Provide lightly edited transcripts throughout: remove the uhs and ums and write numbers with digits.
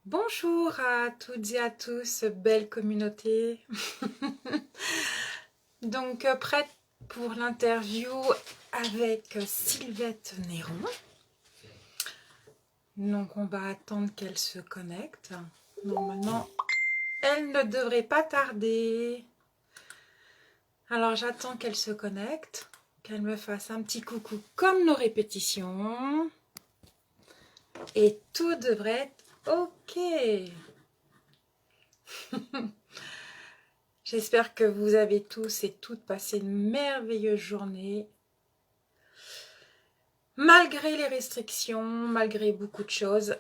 Bonjour à toutes et à tous, belle communauté. Donc, prête pour l'interview avec Sylvette Néron. Donc, on va attendre qu'elle se connecte. Normalement, elle ne devrait pas tarder. Alors, j'attends qu'elle se connecte, qu'elle me fasse un petit coucou comme nos répétitions. Et tout devrait être OK. J'espère que vous avez tous et toutes passé une merveilleuse journée. Malgré les restrictions, malgré beaucoup de choses,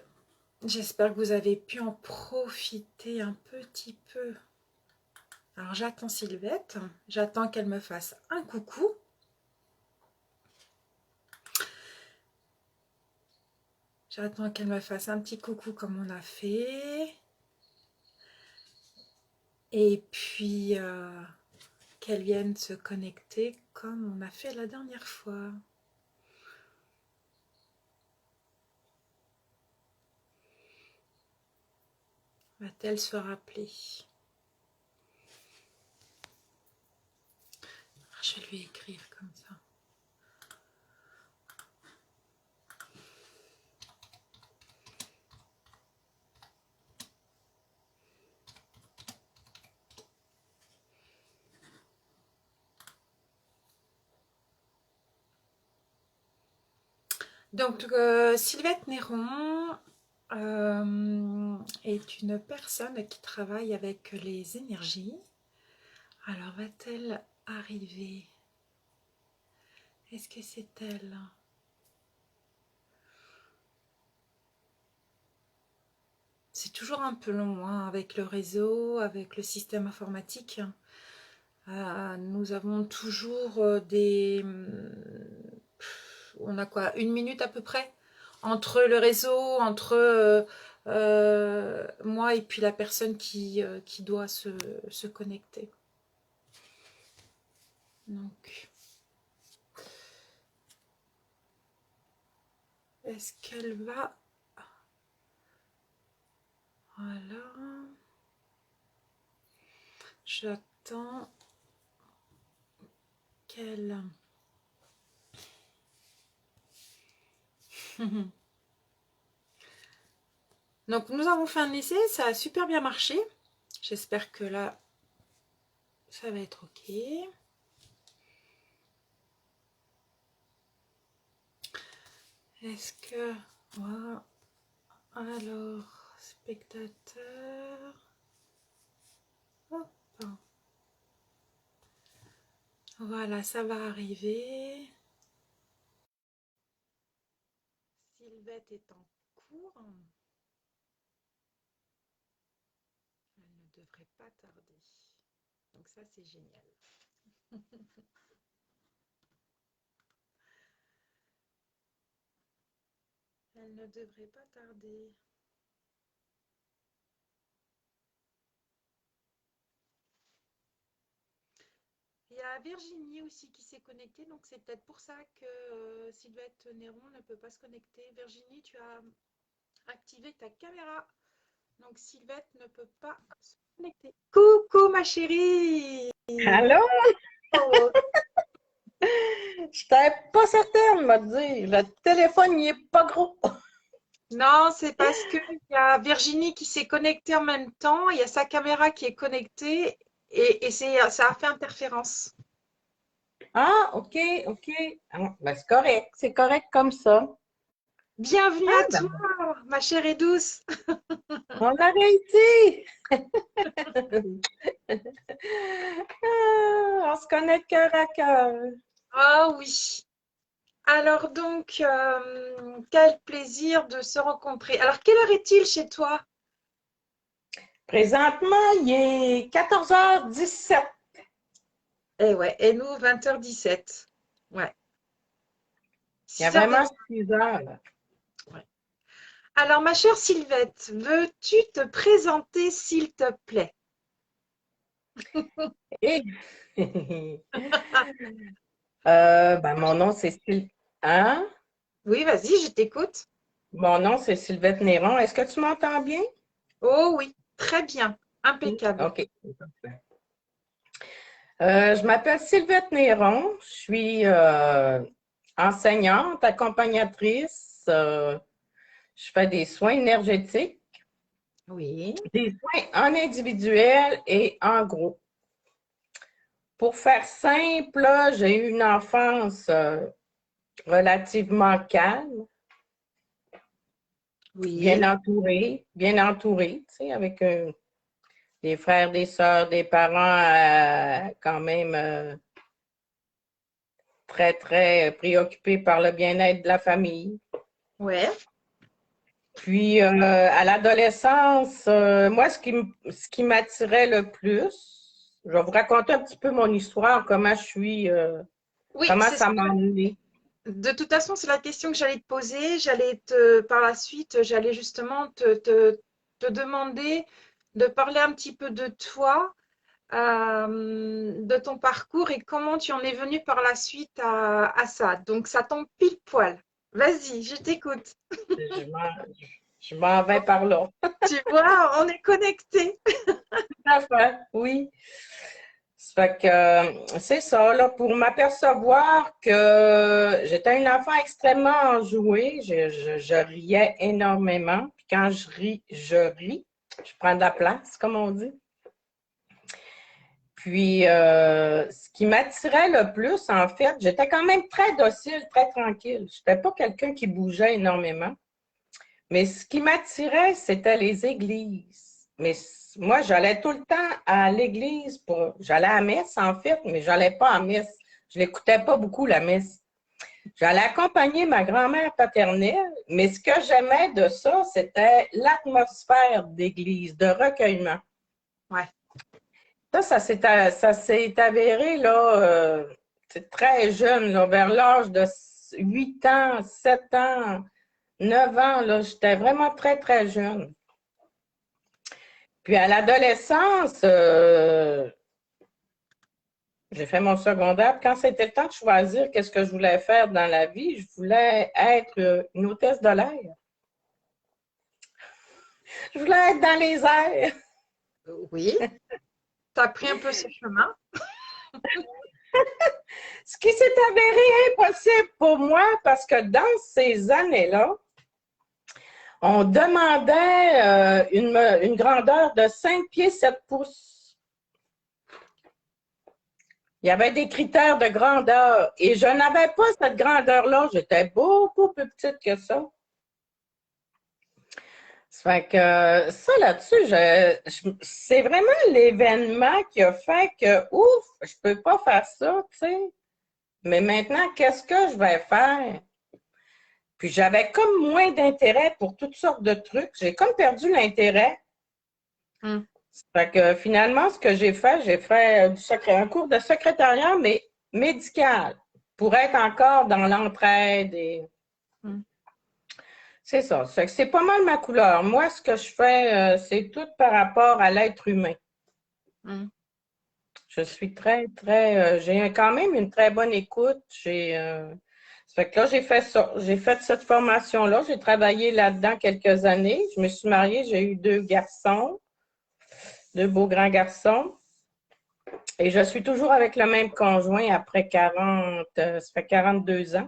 j'espère que vous avez pu en profiter un petit peu. Alors j'attends Sylvette, j'attends qu'elle me fasse un coucou. J'attends qu'elle me fasse un petit coucou comme on a fait. Et puis qu'elle vienne se connecter comme on a fait la dernière fois. Va-t-elle se rappeler? Je vais lui écrire comme ça. Donc, Sylvette Néron est une personne qui travaille avec les énergies. Alors, va-t-elle arriver? Est-ce que c'est elle? C'est toujours un peu long hein, avec le réseau, avec le système informatique. Nous avons toujours on a quoi? Une minute à peu près entre le réseau, entre moi et puis la personne qui doit se connecter. Donc, est-ce qu'elle va... Voilà. J'attends qu'elle... Donc, nous avons fait un essai, ça a super bien marché. J'espère que là, ça va être OK. Est-ce que... Voilà. Alors, spectateur... Hop. Voilà, ça va arriver. Sylvette est en cours. Elle ne devrait pas tarder. Donc ça, c'est génial. Elle ne devrait pas tarder. Il y a Virginie aussi qui s'est connectée, donc c'est peut-être pour ça que Sylvette Néron ne peut pas se connecter. Virginie, tu as activé ta caméra, donc Sylvette ne peut pas se connecter. Coucou ma chérie! Allô? Je n'étais pas certaine, m'a dit. Le téléphone, il est pas gros. Non, c'est parce qu'il y a Virginie qui s'est connectée en même temps, il y a sa caméra qui est connectée et ça a fait interférence. Ah, OK, OK. Ah, ben, c'est correct comme ça. Bienvenue à Ah, toi, ben, ma chère et douce. on l'a réussi. Ah, on se connecte cœur à cœur. Ah oui. Alors donc, quel plaisir de se rencontrer. Alors, quelle heure est-il chez toi? Présentement, il est 14h17. Eh ouais, et nous, 20h17. Ouais, Il y a 6 heures de... vraiment 6 heures. Ouais. Alors, ma chère Sylvette, veux-tu te présenter, s'il te plaît? Et... ben, mon nom, c'est Hein? Oui, vas-y, je t'écoute. Mon nom, c'est Sylvette Néron. Est-ce que tu m'entends bien? Oh oui, très bien, impeccable. OK. Je m'appelle Sylvette Néron. Je suis enseignante, accompagnatrice. Je fais des soins énergétiques, Oui, des soins en individuel et en groupe. Pour faire simple, là, j'ai eu une enfance relativement calme, oui, bien entourée, tu sais, avec des frères, des sœurs, des parents quand même très, très préoccupés par le bien-être de la famille. ouais. Puis, à l'adolescence, moi, ce qui m'attirait le plus, je vais vous raconter un petit peu mon histoire, comment je suis, Oui, comment c'est ça m'a amené. de toute façon, c'est la question que j'allais te poser. Par la suite, j'allais justement te demander de parler un petit peu de toi, de ton parcours et comment tu en es venu par la suite à ça. Donc, ça tombe pile poil. Vas-y, je t'écoute. Je m'en, je m'en vais par là. Tu vois, on est connectés. Tout à fait, oui. Ça fait que c'est ça, là, pour m'apercevoir que j'étais une enfant extrêmement enjouée, je riais énormément. Puis quand je ris, je prends de la place, comme on dit. Puis, ce qui m'attirait le plus, en fait, j'étais quand même très docile, très tranquille. Je n'étais pas quelqu'un qui bougeait énormément. Mais ce qui m'attirait, c'était les églises. Mais moi, j'allais tout le temps à l'église j'allais à la messe, en fait, mais je n'allais pas à la messe. Je n'écoutais pas beaucoup la messe. J'allais accompagner ma grand-mère paternelle, mais ce que j'aimais de ça, c'était l'atmosphère d'église, de recueillement. Ouais. Ça s'est avéré là, c'est très jeune, là, vers l'âge de 8 ans, 7 ans, 9 ans, là, j'étais vraiment très, très jeune. Puis à l'adolescence, j'ai fait mon secondaire. Quand c'était le temps de choisir qu'est-ce que je voulais faire dans la vie, je voulais être une hôtesse de l'air. Je voulais être dans les airs. Oui, tu as pris un peu ce chemin. Ce qui s'est avéré impossible pour moi parce que dans ces années-là, on demandait une grandeur de 5 pieds 7 pouces. Il y avait des critères de grandeur et je n'avais pas cette grandeur-là. J'étais beaucoup plus petite que ça. Ça fait que ça là-dessus, c'est vraiment l'événement qui a fait que, ouf, je peux pas faire ça, tu sais. Mais maintenant, qu'est-ce que je vais faire? Puis j'avais comme moins d'intérêt pour toutes sortes de trucs. J'ai comme perdu l'intérêt. Mm. Fait que finalement, ce que j'ai fait un cours de secrétariat, mais médical, pour être encore dans l'entraide. Mm. C'est ça. C'est pas mal ma couleur. Moi, ce que je fais, c'est tout par rapport à l'être humain. Mm. Je suis très, très. J'ai quand même une très bonne écoute. Ça fait que là, j'ai fait ça. J'ai fait cette formation-là. J'ai travaillé là-dedans quelques années. Je me suis mariée. J'ai eu 2 garçons, 2 beaux grands garçons. Et je suis toujours avec le même conjoint après 40, ça fait 42 ans.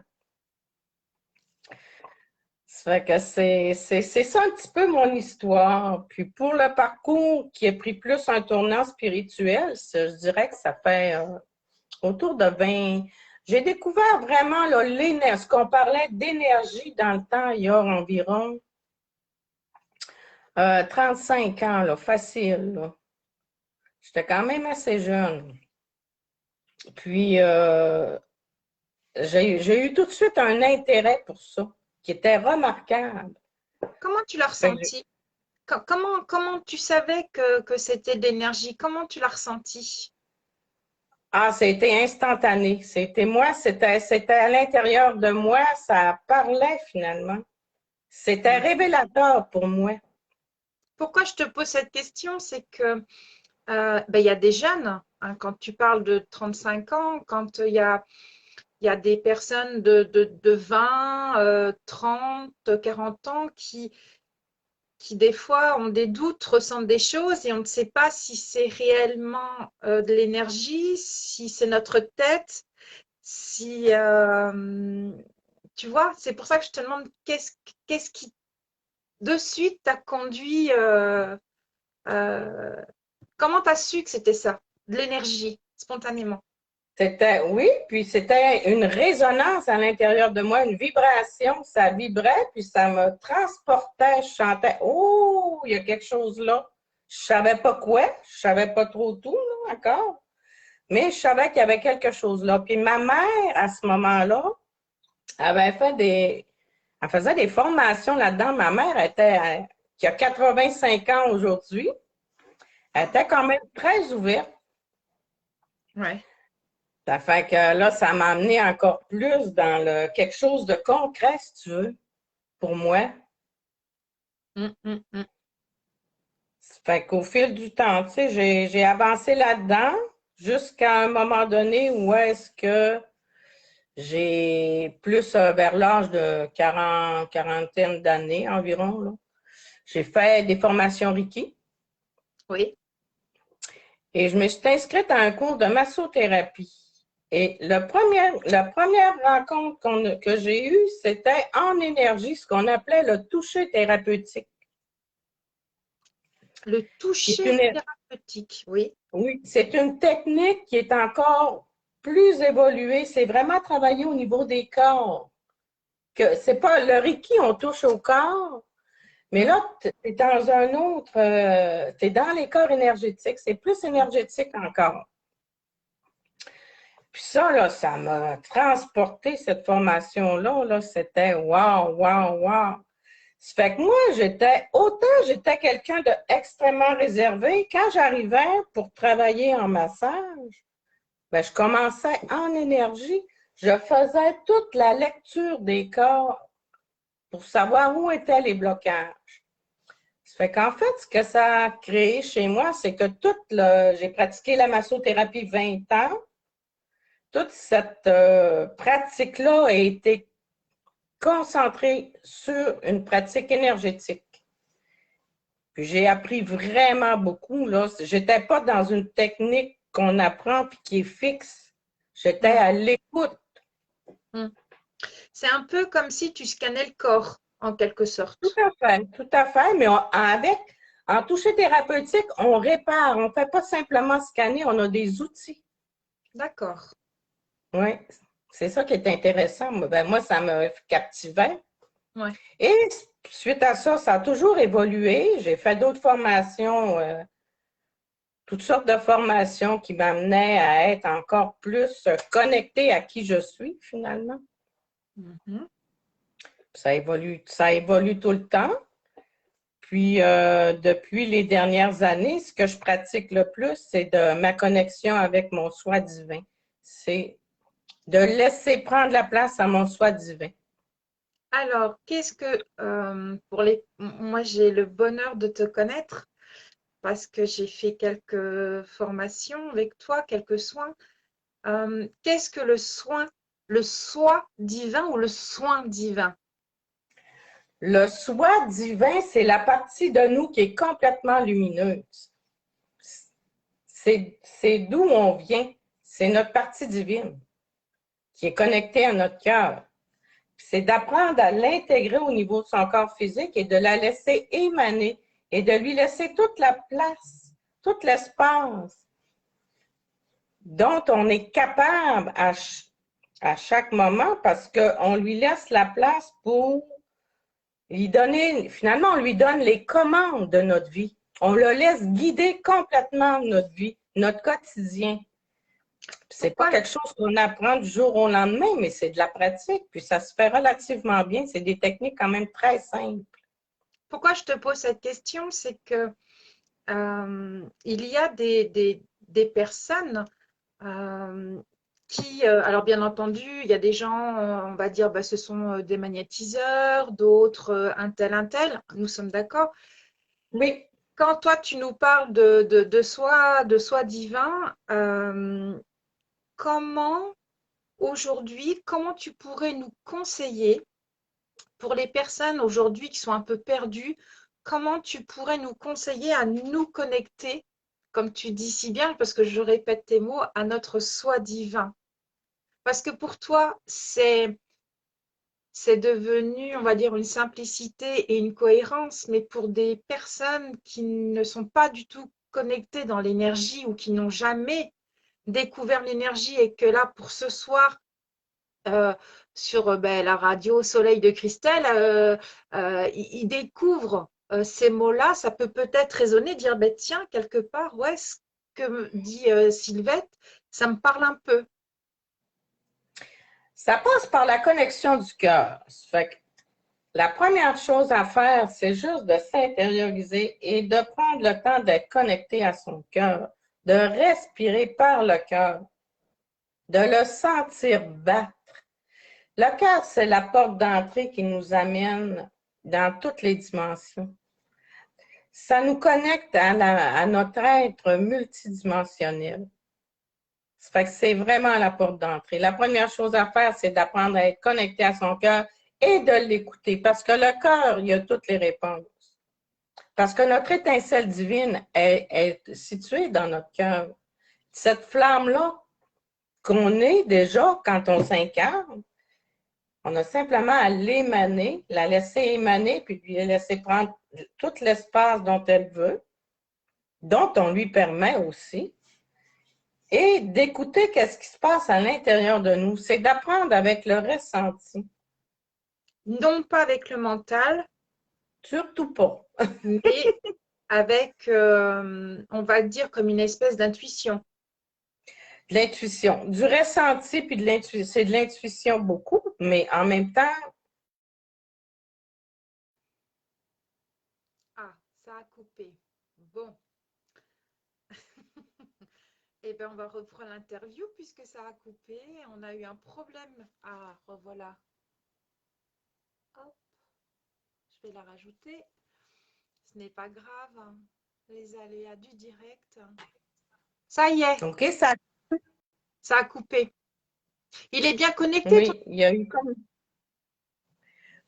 Ça fait que c'est ça un petit peu mon histoire. Puis pour le parcours qui a pris plus un tournant spirituel, je dirais que ça fait autour de 20. J'ai découvert vraiment là, l'énergie, ce qu'on parlait d'énergie dans le temps, il y a environ 35 ans, là, facile. Là. J'étais quand même assez jeune. Puis, j'ai eu tout de suite un intérêt pour ça, qui était remarquable. Comment tu l'as Ça fait que ressenti? Comment tu savais que c'était de l'énergie? Comment tu l'as ressenti? c'était instantané. C'était à l'intérieur de moi, ça parlait finalement. C'était Mm. révélateur pour moi. Pourquoi je te pose cette question? C'est que ben, il y a des jeunes, hein, quand tu parles de 35 ans, quand il y a des personnes de 20, 30, 40 ans qui des fois ont des doutes, ressentent des choses et on ne sait pas si c'est réellement de l'énergie, si c'est notre tête, si tu vois, c'est pour ça que je te demande qu'est-ce qui de suite t'a conduit, euh, comment t'as su que c'était ça, de l'énergie, spontanément. C'était, oui, puis c'était une résonance à l'intérieur de moi, une vibration. Ça vibrait, puis ça me transportait. Je chantais, oh, il y a quelque chose là. Je savais pas quoi, je savais pas trop tout, là, encore. Mais je savais qu'il y avait quelque chose là. Puis ma mère, à ce moment-là, avait fait elle faisait des formations là-dedans. Ma mère qui a 85 ans aujourd'hui, elle était quand même très ouverte. Ouais. Ça fait que là, ça m'a amené encore plus dans quelque chose de concret, si tu veux, pour moi. Mm, mm, mm. Ça fait qu'au fil du temps, tu sais, j'ai avancé là-dedans jusqu'à un moment donné où est-ce que j'ai plus vers l'âge de 40, quarantaine d'années environ, là. J'ai fait des formations Reiki Oui. et je me suis inscrite à un cours de massothérapie. Et la première rencontre que j'ai eue, c'était en énergie, ce qu'on appelait le toucher thérapeutique. Le C'est toucher une, thérapeutique, oui. oui, c'est une technique qui est encore plus évoluée. C'est vraiment travailler au niveau des corps. Que c'est pas le Reiki, on touche au corps, mais Mm. là, tu es dans un autre, tu es dans les corps énergétiques. C'est plus énergétique encore. Puis ça, là, ça m'a transporté, cette formation-là. Là, c'était wow, wow, wow. Ça fait que moi, j'étais quelqu'un d'extrêmement réservé. Quand j'arrivais pour travailler en massage, ben, je commençais en énergie. Je faisais toute la lecture des corps pour savoir où étaient les blocages. Ça fait qu'en fait, ce que ça a créé chez moi, c'est que j'ai pratiqué la massothérapie 20 ans. Toute cette pratique-là a été concentrée sur une pratique énergétique. Puis j'ai appris vraiment beaucoup, là. J'étais pas dans une technique qu'on apprend puis qui est fixe. J'étais Mm, à l'écoute. mm. C'est un peu comme si tu scannais le corps, en quelque Tout sorte. à fait, tout à fait. Mais en toucher thérapeutique, on répare. On ne fait pas simplement scanner, on a des outils. D'accord. Oui, c'est ça qui est intéressant. Moi, ça me captivait. Ouais. Et suite à ça, ça a toujours évolué. J'ai fait d'autres formations, toutes sortes de formations qui m'amenaient à être encore plus connectée à qui je suis, finalement. Mhm. Ça évolue tout le temps. Puis, depuis les dernières années, ce que je pratique le plus, c'est de ma connexion avec mon soi divin. C'est de laisser prendre la place à mon soi divin. Alors, qu'est-ce que, moi j'ai le bonheur de te connaître parce que j'ai fait quelques formations avec toi, quelques soins. Qu'est-ce que le soi divin ou le soin divin? Le soi divin, c'est la partie de nous qui est complètement lumineuse. C'est d'où on vient. C'est notre partie divine qui est connectée à notre cœur. C'est d'apprendre à l'intégrer au niveau de son corps physique et de la laisser émaner et de lui laisser toute la place, tout l'espace dont on est capable à chaque moment parce qu'on lui laisse la place pour lui donner, finalement, on lui donne les commandes de notre vie. On le laisse guider complètement notre vie, notre quotidien. C'est pas Pourquoi, quelque chose qu'on apprend du jour au lendemain, mais c'est de la pratique, puis ça se fait relativement bien. C'est des techniques quand même très simples. pourquoi je te pose cette question? C'est que il y a des personnes euh, qui, alors bien entendu, il y a des gens, on va dire, bah, ce sont des magnétiseurs, d'autres, un tel, nous sommes d'accord. Oui, Quand toi, tu nous parles de soi divin, comment aujourd'hui, comment tu pourrais nous conseiller pour les personnes aujourd'hui qui sont un peu perdues, comment tu pourrais nous conseiller à nous connecter, comme tu dis si bien, parce que je répète tes mots, à notre soi divin? Parce que pour toi, c'est devenu, on va dire, une simplicité et une cohérence, mais pour des personnes qui ne sont pas du tout connectées dans l'énergie ou qui n'ont jamais découvert l'énergie et que là, pour ce soir, euh, sur ben, la radio Soleil de Christelle, ils découvrent ces mots-là, ça peut peut-être résonner, dire, ben, tiens, quelque part, ouais, ce que me dit Sylvette, ça me parle un peu. Ça passe par la connexion du cœur. Fait que la première chose à faire, c'est juste de s'intérioriser et de prendre le temps d'être connecté à son cœur, de respirer par le cœur, de le sentir battre. Le cœur, c'est la porte d'entrée qui nous amène dans toutes les dimensions. Ça nous connecte à notre être multidimensionnel. Ça fait que c'est vraiment la porte d'entrée. La première chose à faire, c'est d'apprendre à être connecté à son cœur et de l'écouter. Parce que le cœur, il y a toutes les réponses. Parce que notre étincelle divine est située dans notre cœur. Cette flamme-là, qu'on est déjà quand on s'incarne, on a simplement à l'émaner, la laisser émaner, puis lui laisser prendre tout l'espace dont elle veut, dont on lui permet aussi, et d'écouter qu'est-ce qui se passe à l'intérieur de nous. C'est d'apprendre avec le ressenti. Non pas avec le mental, Surtout pas. mais avec, on va dire, comme une espèce d'intuition. De l'intuition. Du ressenti, puis de l'intuition. C'est de l'intuition beaucoup, mais en même temps, Ah, ça a coupé. Bon, eh bien, on va reprendre l'interview puisque ça a coupé. On a eu un problème. Ah, revoilà. Hop, je vais la rajouter. Ce n'est pas grave, hein. Les aléas du direct. Ça y est, OK, ça, ça a coupé. Il est bien connecté, toi? oui, il y a eu comme.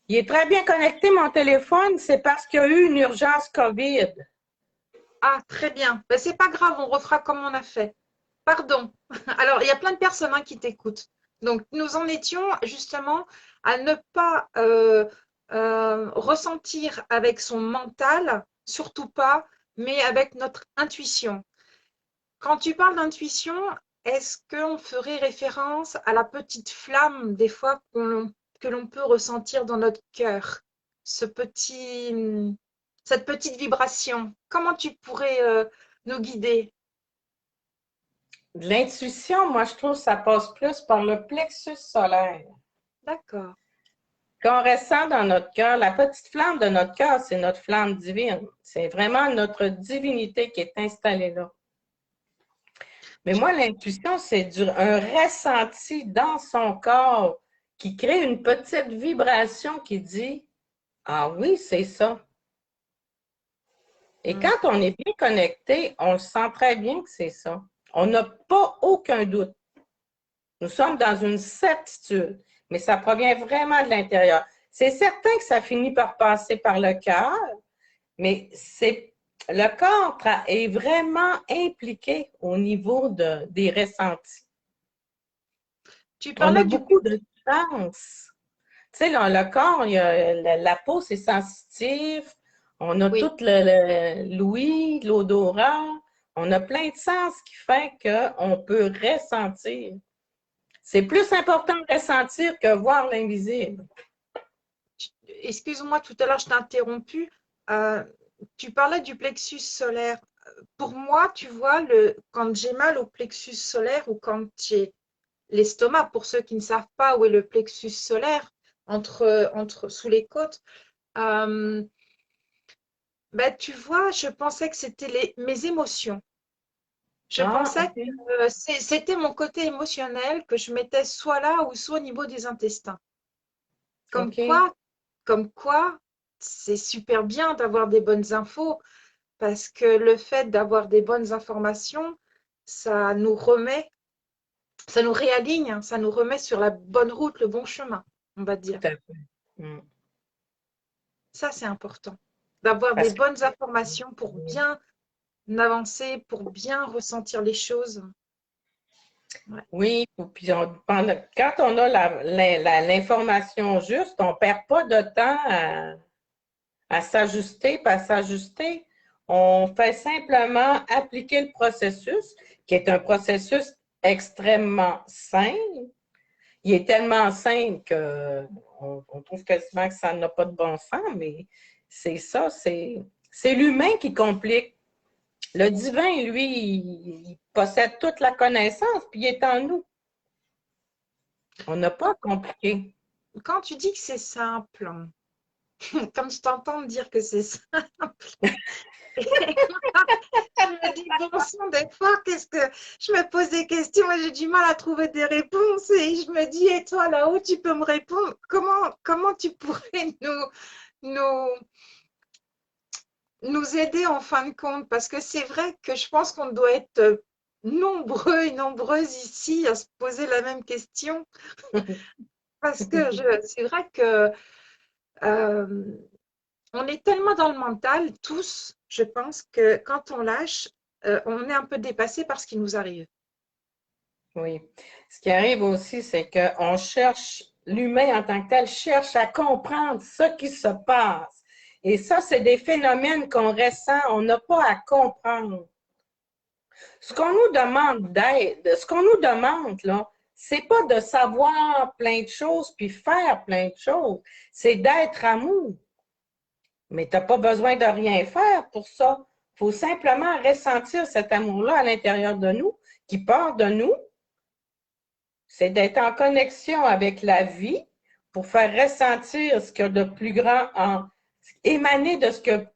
Il est très bien connecté, mon téléphone, c'est parce qu'il y a eu une urgence COVID. Ah, très bien. Ben, c'est pas grave, on refera comme on a fait. Pardon. Alors, il y a plein de personnes hein, qui t'écoutent. Donc, nous en étions justement à ne pas ressentir avec son mental, surtout pas, mais avec notre intuition. Quand tu parles d'intuition, est-ce qu'on ferait référence à la petite flamme des fois que l'on peut ressentir dans notre cœur, ce petit, cette petite vibration? Comment tu pourrais nous guider? De l'intuition, moi, je trouve que ça passe plus par le plexus solaire. D'accord. Qu'on ressent dans notre cœur, la petite flamme de notre cœur, c'est notre flamme divine. C'est vraiment notre divinité qui est installée là. Mais moi, l'intuition, c'est un ressenti dans son corps qui crée une petite vibration qui dit ah oui, c'est ça. Et quand on est bien connecté, on sent très bien que c'est ça. On n'a pas aucun doute. Nous sommes dans une certitude, mais ça provient vraiment de l'intérieur. C'est certain que ça finit par passer par le cœur, mais le corps est vraiment impliqué au niveau des ressentis. Tu On a parlais du... beaucoup de chance. Tu sais, le corps, la peau, c'est sensitif. On a Oui, tout l'ouïe, l'odorat. On a plein de sens qui fait qu'on peut ressentir. C'est plus important de ressentir que voir l'invisible. excuse-moi, tout à l'heure, je t'ai interrompu. Euh, Tu parlais du plexus solaire. Pour moi, tu vois, quand j'ai mal au plexus solaire ou quand j'ai l'estomac, pour ceux qui ne savent pas où est le plexus solaire, sous les côtes, euh, ben, tu vois, je pensais que c'était mes émotions. Je Ah, pensais OK. que c'était mon côté émotionnel, que je mettais soit là ou soit au niveau des intestins. Comme OK. quoi, comme quoi, c'est super bien d'avoir des bonnes infos parce que le fait d'avoir des bonnes informations, ça nous remet, ça nous réaligne, hein, ça nous remet sur la bonne route, le bon chemin, on va Tout dire. à fait. Mm. Ça, c'est important. d'avoir des Parce que bonnes informations pour bien avancer, pour bien ressentir les choses. Ouais. oui, puis quand on a l'information juste, on ne perd pas de temps à s'ajuster, pas à s'ajuster. On fait simplement appliquer le processus, qui est un processus extrêmement simple. Il est tellement simple qu'on trouve quasiment que ça n'a pas de bon sens, mais c'est ça, c'est l'humain qui complique. Le divin, lui, il possède toute la connaissance, puis il est en nous. On n'a pas compliqué. Quand tu dis que c'est simple, comme je t'entends dire que c'est simple, je me dis, bon sang, des fois, qu'est-ce que je me pose des questions et j'ai du mal à trouver des réponses et je me dis, et toi là-haut, tu peux me répondre, comment tu pourrais nous, nous aider en fin de compte? Parce que c'est vrai que je pense qu'on doit être nombreux et nombreuses ici à se poser la même question parce que c'est vrai que euh, on est tellement dans le mental, tous, je pense que quand on lâche, on est un peu dépassé par ce qui nous arrive. Oui. Ce qui arrive aussi, c'est qu'on cherche, l'humain en tant que tel cherche à comprendre ce qui se passe. Et ça, c'est des phénomènes qu'on ressent, on n'a pas à comprendre. Ce qu'on nous demande d'aide, ce qu'on nous demande, là, c'est pas de savoir plein de choses puis faire plein de choses, c'est d'être amour. Mais tu n'as pas besoin de rien faire pour ça. Il faut simplement ressentir cet amour-là à l'intérieur de nous, qui part de nous. C'est d'être en connexion avec la vie pour faire ressentir ce qu'il y a de plus grand émaner de ce qu'il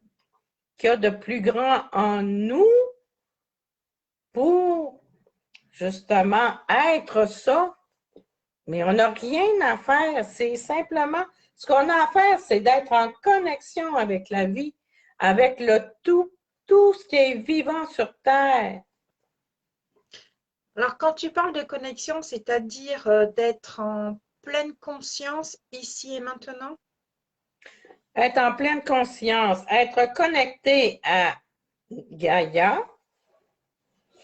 y a de plus grand en nous pour justement être ça. Mais on n'a rien à faire. C'est simplement, ce qu'on a à faire, c'est d'être en connexion avec la vie, avec le tout ce qui est vivant sur Terre. Alors, quand tu parles de connexion, c'est-à-dire d'être en pleine conscience ici et maintenant? Être en pleine conscience, être connecté à Gaïa,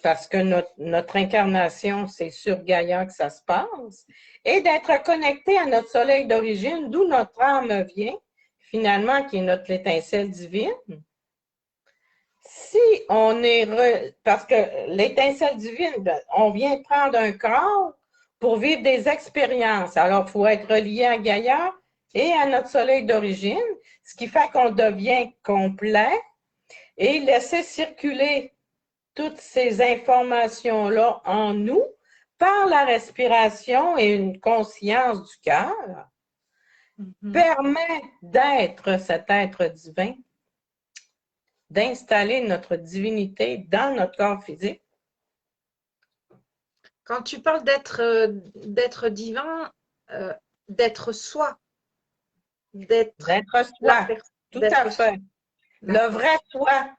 parce que notre incarnation, c'est sur Gaïa que ça se passe, et d'être connecté à notre soleil d'origine, d'où notre âme vient, finalement, qui est notre étincelle divine. Si on est... Parce que l'étincelle divine, on vient prendre un corps pour vivre des expériences. Alors, il faut être relié à Gaïa et à notre soleil d'origine, ce qui fait qu'on devient complet et laisser circuler toutes ces informations-là en nous par la respiration et une conscience du cœur permet d'être cet être divin, d'installer notre divinité dans notre corps physique. Quand tu parles d'être divin, d'être soi, d'être D'être la soi, personne, tout à fait. Le vrai soi,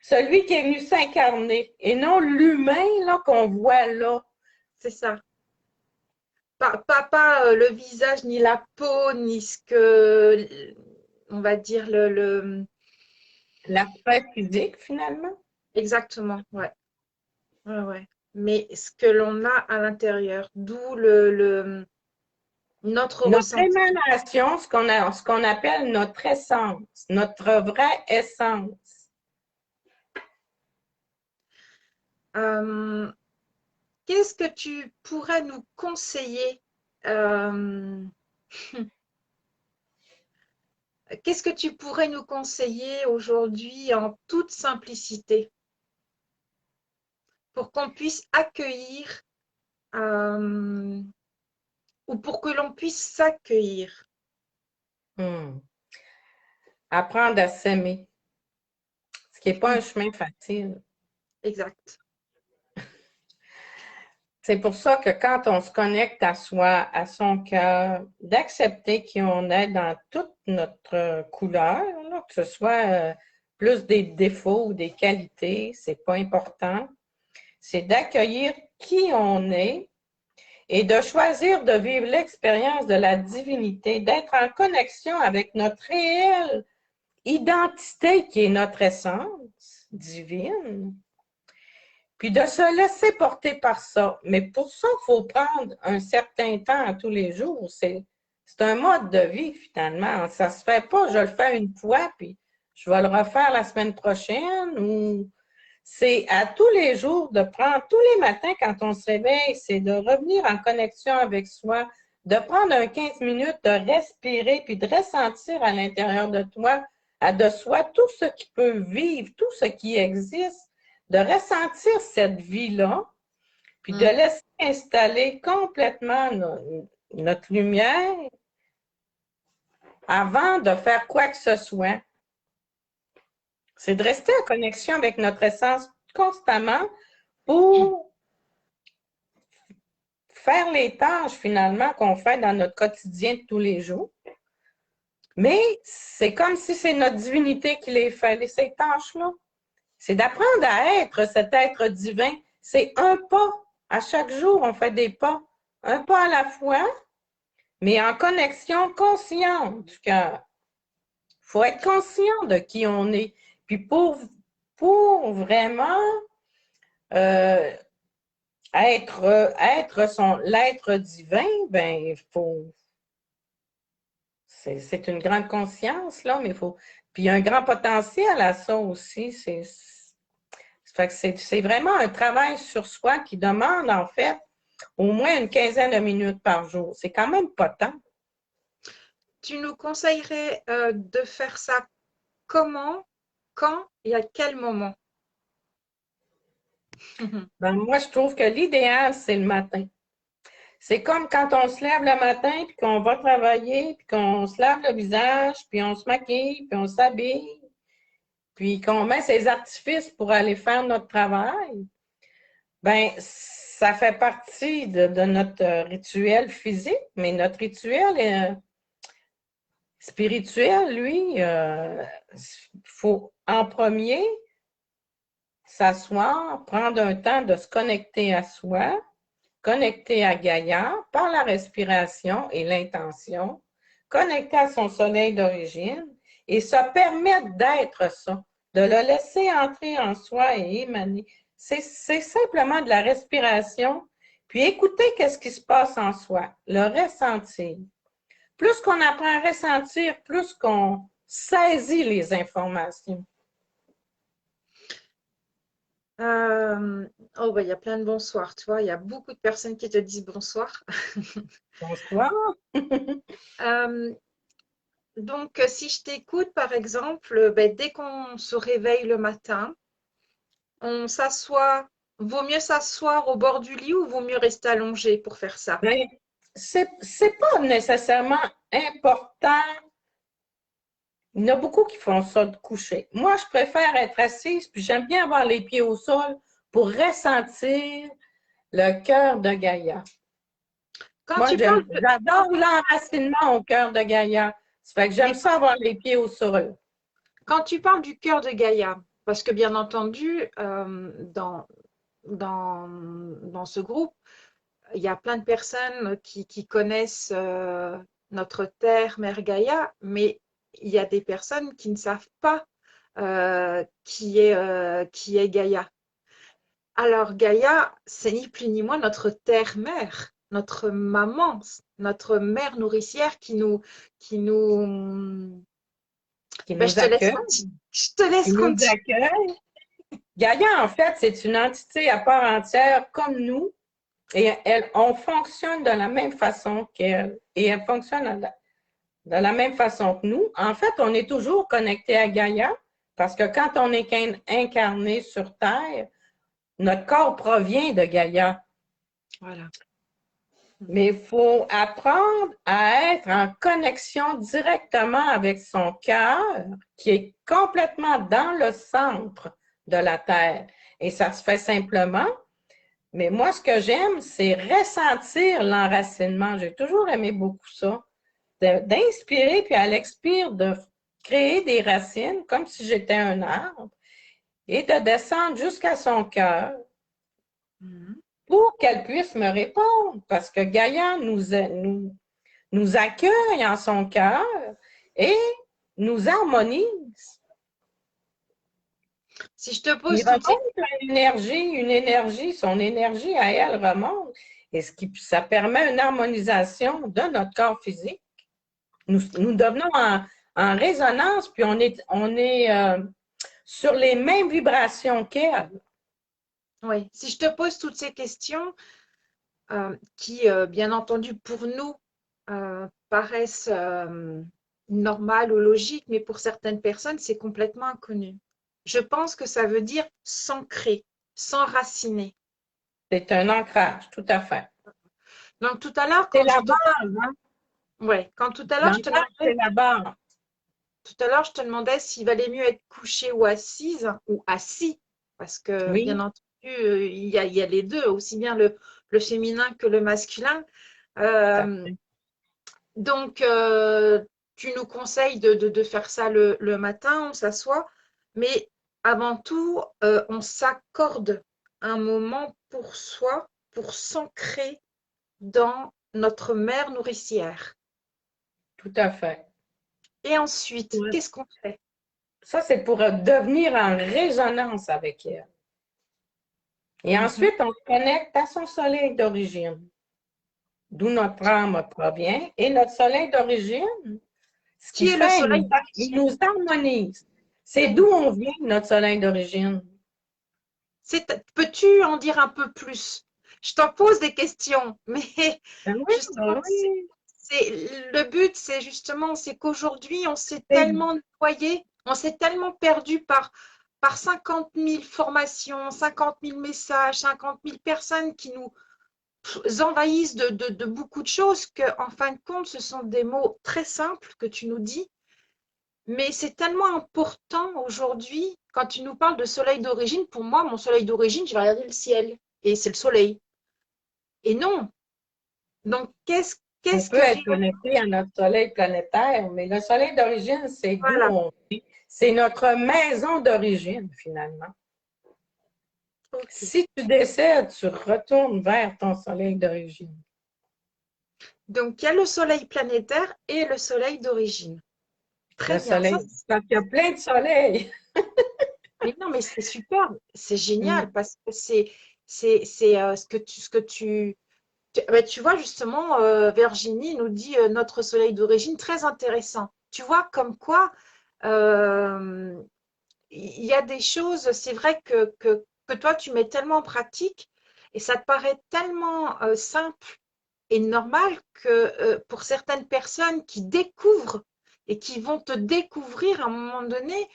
celui qui est venu s'incarner, et non l'humain là qu'on voit là. c'est ça. Pas le visage, ni la peau, ni ce que, on va dire, L'aspect physique, finalement. exactement, ouais. Ouais, ouais. Mais ce que l'on a à l'intérieur, d'où notre Notre ressenti. émanation, ce qu'on appelle notre essence, notre vraie essence. Euh, Qu'est-ce que tu pourrais nous conseiller euh, qu'est-ce que tu pourrais nous conseiller aujourd'hui en toute simplicité pour qu'on puisse accueillir euh, ou pour que l'on puisse s'accueillir? Apprendre à s'aimer, ce qui n'est pas Mm, un chemin facile. exact. C'est pour ça que quand on se connecte à soi, à son cœur, d'accepter qui on est dans toute notre couleur, là, que ce soit plus des défauts ou des qualités, c'est pas important. C'est d'accueillir qui on est et de choisir de vivre l'expérience de la divinité, d'être en connexion avec notre réel identité qui est notre essence divine, puis de se laisser porter par ça. Mais pour ça, il faut prendre un certain temps tous les jours. C'est un mode de vie, finalement. Ça ne se fait pas, je le fais une fois, puis je vais le refaire la semaine prochaine. Ou c'est à tous les jours de prendre, tous les matins quand on se réveille, c'est de revenir en connexion avec soi, de prendre un 15 minutes, de respirer, puis de ressentir à l'intérieur de toi, de soi, tout ce qui peut vivre, tout ce qui existe, de ressentir cette vie-là, puis de laisser installer complètement notre lumière avant de faire quoi que ce soit. C'est de rester en connexion avec notre essence constamment pour faire les tâches finalement qu'on fait dans notre quotidien de tous les jours. Mais c'est comme si c'est notre divinité qui les fait, ces tâches-là. C'est d'apprendre à être cet être divin. C'est un pas. À chaque jour, on fait des pas. Un pas à la fois, mais en connexion consciente du cœur. Il faut être conscient de qui on est. Puis pour vraiment être l'être divin, ben il faut. C'est une grande conscience, là, mais il faut. Puis il y a un grand potentiel à ça aussi. C'est vraiment un travail sur soi qui demande, en fait, au moins une quinzaine de minutes par jour. C'est quand même pas tant. Tu nous conseillerais de faire ça comment, quand et à quel moment? Ben, moi, je trouve que l'idéal, c'est le matin. C'est comme quand on se lève le matin, puis qu'on va travailler, puis qu'on se lave le visage, puis on se maquille, puis on s'habille, puis qu'on met ses artifices pour aller faire notre travail. Ben, ça fait partie de notre rituel physique, mais notre rituel spirituel, lui, il faut en premier s'asseoir, prendre un temps de se connecter à soi, connecter à Gaïa par la respiration et l'intention, connecter à son soleil d'origine et se permettre d'être ça, de le laisser entrer en soi et émaner. C'est simplement de la respiration, puis écouter qu'est-ce qui se passe en soi, le ressentir. Plus qu'on apprend à ressentir, plus qu'on saisit les informations. Oh, bah, il y a plein de bonsoirs, tu vois, il y a beaucoup de personnes qui te disent bonsoir. Bonsoir. Donc, si je t'écoute, par exemple, ben, dès qu'on se réveille le matin, on s'assoit. Vaut mieux s'asseoir au bord du lit ou vaut mieux rester allongé pour faire ça? Ben, c'est pas nécessairement important. Il y en a beaucoup qui font ça de coucher. Moi, je préfère être assise, puis j'aime bien avoir les pieds au sol pour ressentir le cœur de Gaïa. Moi, j'adore l'enracinement au cœur de Gaïa. Ça fait que j'aime ça avoir les pieds au sol. Quand tu parles du cœur de Gaïa, parce que bien entendu, dans ce groupe, il y a plein de personnes qui connaissent notre terre, Mère Gaïa, mais il y a des personnes qui ne savent pas qui est Gaïa. Alors Gaïa, c'est ni plus ni moins notre terre-mère, notre maman, notre mère nourricière qui nous ben, accueille. Je te laisse continuer. Gaïa, en fait, c'est une entité à part entière comme nous. Et on fonctionne de la même façon qu'elle. Et elle fonctionne de la même façon que nous. En fait, on est toujours connecté à Gaïa parce que quand on est incarné sur Terre, notre corps provient de Gaïa. Voilà. Mais il faut apprendre à être en connexion directement avec son cœur qui est complètement dans le centre de la Terre. Et ça se fait simplement. Mais moi, ce que j'aime, c'est ressentir l'enracinement. J'ai toujours aimé beaucoup ça. D'inspirer, puis à l'expire, de créer des racines comme si j'étais un arbre et de descendre jusqu'à son cœur pour qu'elle puisse me répondre. Parce que Gaïa nous accueille en son cœur et nous harmonise. Si je te Il pose toutes ces... remonte une énergie, son énergie à elle remonte. Et ça permet une harmonisation de notre corps physique. Nous devenons en résonance, puis on est sur les mêmes vibrations qu'elle. Oui, si je te pose toutes ces questions, qui, bien entendu, pour nous, paraissent normales ou logiques, mais pour certaines personnes, c'est complètement inconnu. Je pense que ça veut dire s'ancrer, s'enraciner. C'est un ancrage, tout à fait. Donc tout à l'heure, C'est la base, hein? ouais, quand tout à l'heure, je te L'ancrage, c'est demandais, la base. tout à l'heure, je te demandais s'il valait mieux être couché ou assise ou assis, parce que bien Oui, entendu, il y a les deux, aussi bien le féminin que le masculin. tout à Euh, fait. Donc, tu nous conseilles de faire ça le matin, on s'assoit, mais avant tout, on s'accorde un moment pour soi, pour s'ancrer dans notre mère nourricière. Tout à fait. Et ensuite, Ouais. qu'est-ce qu'on fait? Ça, c'est pour devenir en résonance avec elle. Et Mhm. ensuite, on se connecte à son soleil d'origine, d'où notre âme provient. Et notre soleil d'origine, ce Qui qu'il est le fait, soleil il d'origine? nous harmonise. C'est d'où Oui. on vient, notre soleil d'origine. Peux-tu en dire un peu plus? Je t'en pose des questions, mais Ben oui, justement, ben oui. le but, c'est justement, c'est qu'aujourd'hui, on s'est C'est tellement noyé, on s'est tellement perdu par 50 000 formations, 50 000 messages, 50 000 personnes qui nous envahissent de beaucoup de choses qu'en fin de compte, ce sont des mots très simples que tu nous dis, mais c'est tellement important aujourd'hui, quand tu nous parles de soleil d'origine, pour moi, mon soleil d'origine, je vais regarder le ciel, et c'est le soleil. Et non. Donc, On qu'est-ce peut que être réellement... connecté à notre soleil planétaire, mais le soleil d'origine, c'est d'où Voilà. on vient. C'est notre maison d'origine, finalement. Ok. Si tu décèdes, tu retournes vers ton soleil d'origine. Donc, il y a le soleil planétaire et le soleil d'origine. Le Très bien. Ça, soleil, parce qu'il y a plein de soleils. mais non, mais c'est super. C'est Mm. génial parce que ce que tu vois, justement, Virginie nous dit notre soleil d'origine, très intéressant. Tu vois, comme quoi, euh, il y a des choses, c'est vrai que toi, tu mets tellement en pratique et ça te paraît tellement simple et normal que pour certaines personnes qui découvrent et qui vont te découvrir à un moment donné,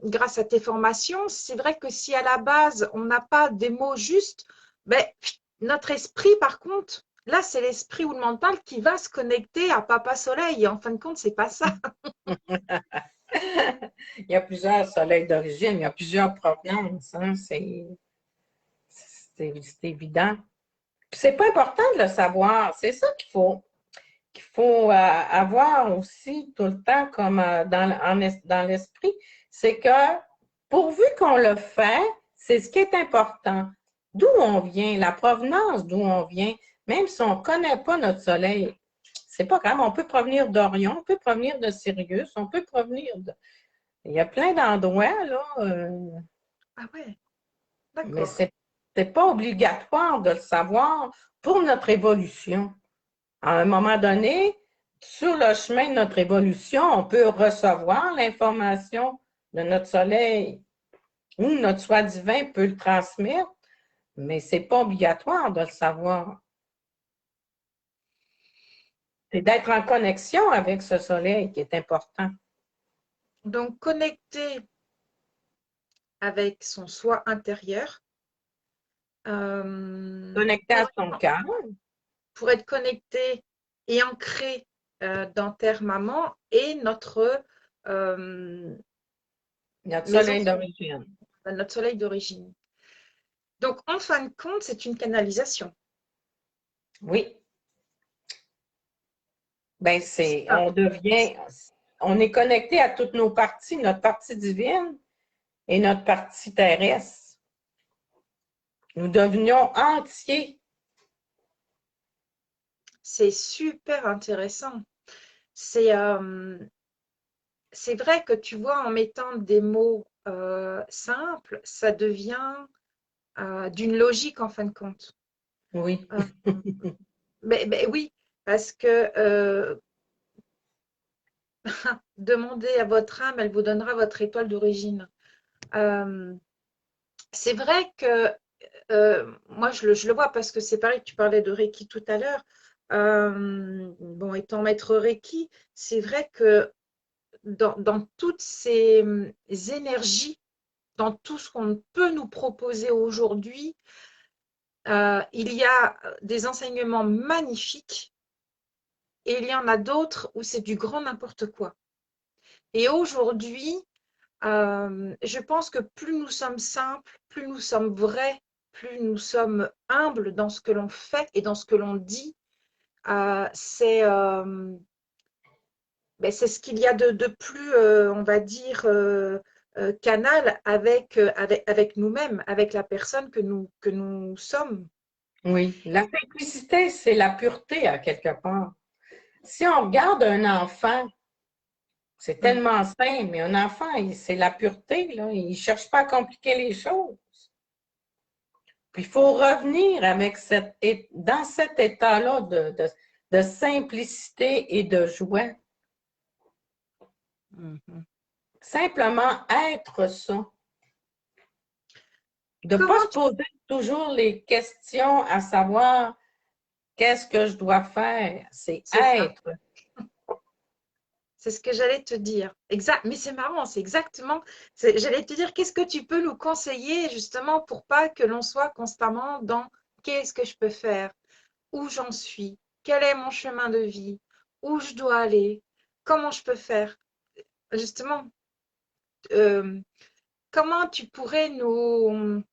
grâce à tes formations, c'est vrai que si à la base, on n'a pas des mots justes, ben, notre esprit, par contre, là, c'est l'esprit ou le mental qui va se connecter à Papa Soleil. Et en fin de compte, c'est pas ça. Il y a plusieurs soleils d'origine, il y a plusieurs provenances, hein, c'est évident. Puis c'est pas important de le savoir, c'est ça qu'il faut avoir aussi tout le temps comme dans l'esprit, c'est que pourvu qu'on le fait, c'est ce qui est important. D'où on vient, la provenance d'où on vient, même si on ne connaît pas notre soleil, c'est pas grave, on peut provenir d'Orion, on peut provenir de Sirius, on peut provenir de... Il y a plein d'endroits, là, Ah ouais, mais d'accord. c'est pas obligatoire de le savoir pour notre évolution. À un moment donné, sur le chemin de notre évolution, on peut recevoir l'information de notre soleil ou notre soi divin peut le transmettre, mais ce n'est pas obligatoire de le savoir. C'est d'être en connexion avec ce soleil qui est important. Donc, connecter avec son soi intérieur Connecté à pour, son cœur, pour être connecté et ancré dans Terre Maman et euh, notre maison, soleil d'origine. notre soleil d'origine. Donc, en fin de compte, c'est une canalisation. Oui, ben C'est ça. on est connecté à toutes nos parties, notre partie divine et notre partie terrestre. Nous devenions entiers. C'est super intéressant. C'est c'est vrai que tu vois, en mettant des mots simple, ça devient d'une logique en fin de compte. Oui. Euh, mais oui, parce que demandez à votre âme, elle vous donnera votre étoile d'origine. Euh, c'est vrai que moi, je le vois parce que c'est pareil, tu parlais de Reiki tout à l'heure. Bon, étant maître Reiki, c'est vrai que dans toutes ces énergies, dans tout ce qu'on peut nous proposer aujourd'hui, il y a des enseignements magnifiques et il y en a d'autres où c'est du grand n'importe quoi. Et aujourd'hui, je pense que plus nous sommes simples, plus nous sommes vrais, plus nous sommes humbles dans ce que l'on fait et dans ce que l'on dit, c'est c'est ce qu'il y a de plus, on va dire, canal avec nous-mêmes, avec la personne que nous sommes. Oui. La simplicité, c'est la pureté à quelque part. Si on regarde un enfant, c'est Mm. tellement simple, mais un enfant, c'est la pureté, là. Il ne cherche pas à compliquer les choses. Puis il faut revenir dans cet état-là de simplicité et de joie. Mhm. Simplement être ça. De ne pas Comment se poser toujours les questions à savoir qu'est-ce que je dois faire. C'est c'est ça, être. c'est ce que j'allais te dire. Exact, mais c'est marrant, c'est exactement. J'allais te dire, qu'est-ce que tu peux nous conseiller justement pour pas que l'on soit constamment dans qu'est-ce que je peux faire, où j'en suis, quel est mon chemin de vie, où je dois aller, comment je peux faire. Justement, euh, comment tu pourrais nous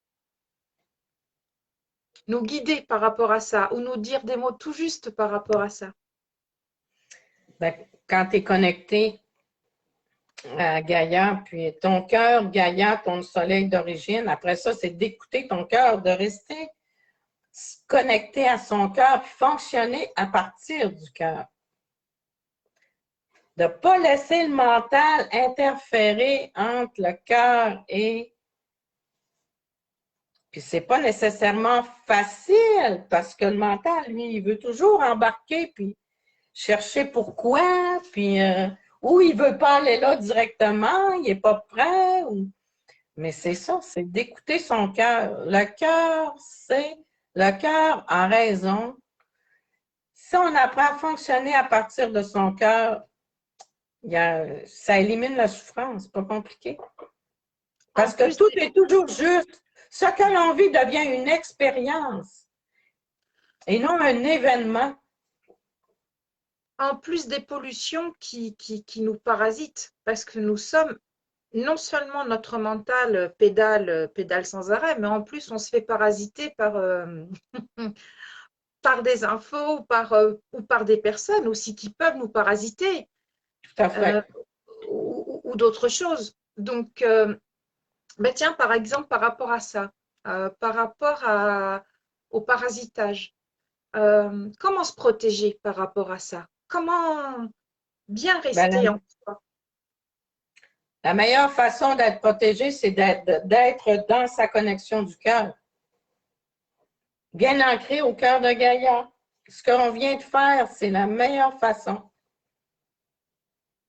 guider par rapport à ça ou nous dire des mots tout justes par rapport à ça? Ben, quand tu es connecté à Gaïa, puis ton cœur, Gaïa, ton soleil d'origine, après ça, c'est d'écouter ton cœur, de rester connecté à son cœur, puis fonctionner à partir du cœur. De ne pas laisser le mental interférer entre le cœur et... Puis c'est pas nécessairement facile parce que le mental, lui, il veut toujours embarquer puis chercher pourquoi, puis ou il veut pas aller là directement, il est pas prêt. Mais c'est ça, c'est d'écouter son cœur. Le cœur a raison. Si on apprend à fonctionner à partir de son cœur, ça élimine la souffrance, pas compliqué. En Parce que plus, tout est toujours juste. Ce que l'on vit devient une expérience et non un événement. en plus des pollutions qui nous parasitent, parce que nous sommes, non seulement notre mental pédale sans arrêt, mais en plus on se fait parasiter par des infos ou par des personnes aussi qui peuvent nous parasiter Tout à euh, fait. ou d'autres choses. Donc, tiens, par exemple, par rapport à ça, par rapport au parasitage, comment se protéger par rapport à ça? Comment bien Ben, rester en soi? la meilleure façon d'être protégé, c'est d'être dans sa connexion du cœur, bien ancré au cœur de Gaïa. Ce qu'on vient de faire, c'est la meilleure façon.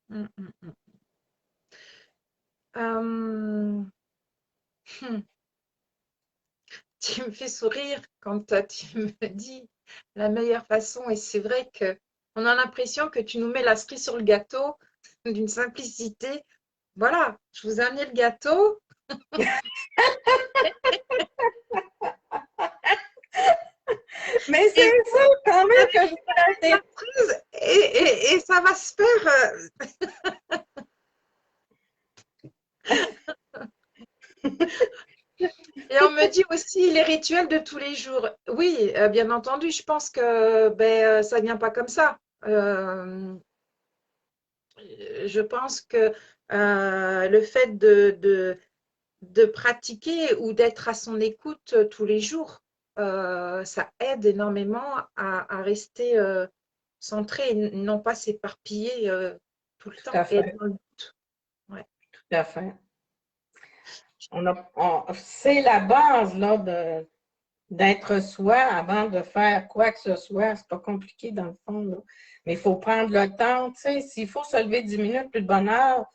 Mm, mm, mm. Euh, hmm, tu me fais sourire quand tu me dis la meilleure façon, et c'est vrai que on a l'impression que tu nous mets la cerise sur le gâteau d'une simplicité. Voilà, je vous ai amené le gâteau. Mais Et c'est ça quand même que je voudrais dire. surprise, et ça va se faire. Et on me dit aussi les rituels de tous les jours. Oui, bien entendu, je pense que ça vient pas comme ça. Je pense que le fait de pratiquer ou d'être à son écoute tous les jours, ça aide énormément à rester centré et non pas s'éparpiller tout le Tout temps à et être fait, dans le doute. Ouais. tout à fait. C'est la base là, d'être soi avant de faire quoi que ce soit. C'est pas compliqué dans le fond, là. Mais il faut prendre le temps. Tu sais, s'il faut se lever 10 minutes plus de bonne heure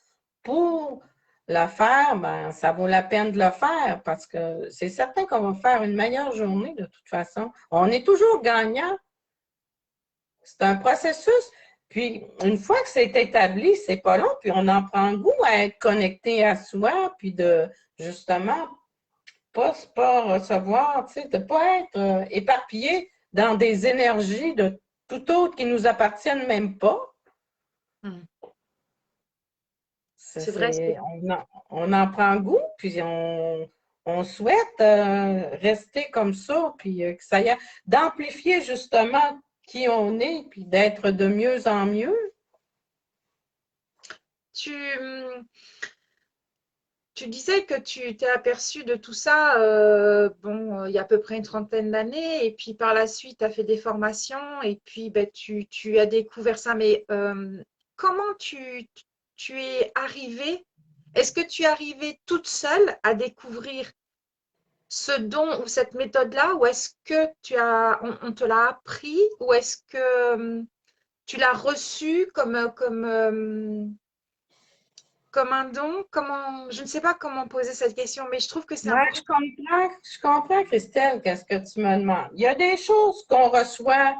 pour le faire, ben, ça vaut la peine de le faire parce que c'est certain qu'on va faire une meilleure journée de toute façon. On est toujours gagnant. C'est un processus. Puis, une fois que c'est établi, c'est pas long, puis on en prend goût à être connecté à soi, puis de, justement, pas recevoir, tu sais, de ne pas être éparpillé dans des énergies de tout autre qui ne nous appartiennent même pas. Mm. C'est vrai. On en prend goût, puis on souhaite rester comme ça, puis que ça y a, d'amplifier justement qui on est, puis d'être de mieux en mieux. Tu, tu disais que tu t'es aperçu de tout ça, il y a à peu près une trentaine d'années, et puis par la suite, tu as fait des formations, et puis ben, tu as découvert ça. Mais comment tu es arrivée? Est-ce que tu es arrivée toute seule à découvrir ce don ou cette méthode-là, ou est-ce que on te l'a appris, ou est-ce que tu l'as reçu comme un don? Je ne sais pas comment poser cette question, mais je trouve que c'est Ouais, important. je comprends, Christelle, qu'est-ce que tu me demandes. Il y a des choses qu'on reçoit,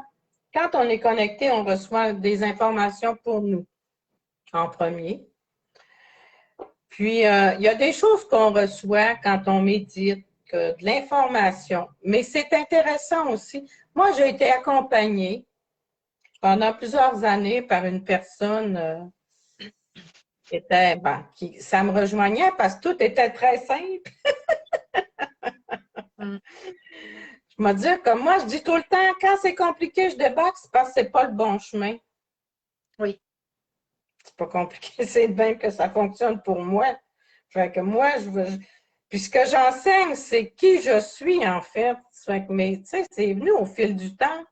quand on est connecté, on reçoit des informations pour nous en premier. Puis, il y a des choses qu'on reçoit quand on médite, de l'information. Mais c'est intéressant aussi. Moi, j'ai été accompagnée pendant plusieurs années par une personne qui était, ça me rejoignait parce que tout était très simple. Mm. Je me dis, comme moi, je dis tout le temps, quand c'est compliqué, je débarque, c'est parce que c'est pas le bon chemin. Oui. C'est pas compliqué, c'est de même que ça fonctionne pour moi. Fait que moi, puis ce que j'enseigne, c'est qui je suis, en fait. Fait que, mais, tu sais, c'est venu au fil du temps.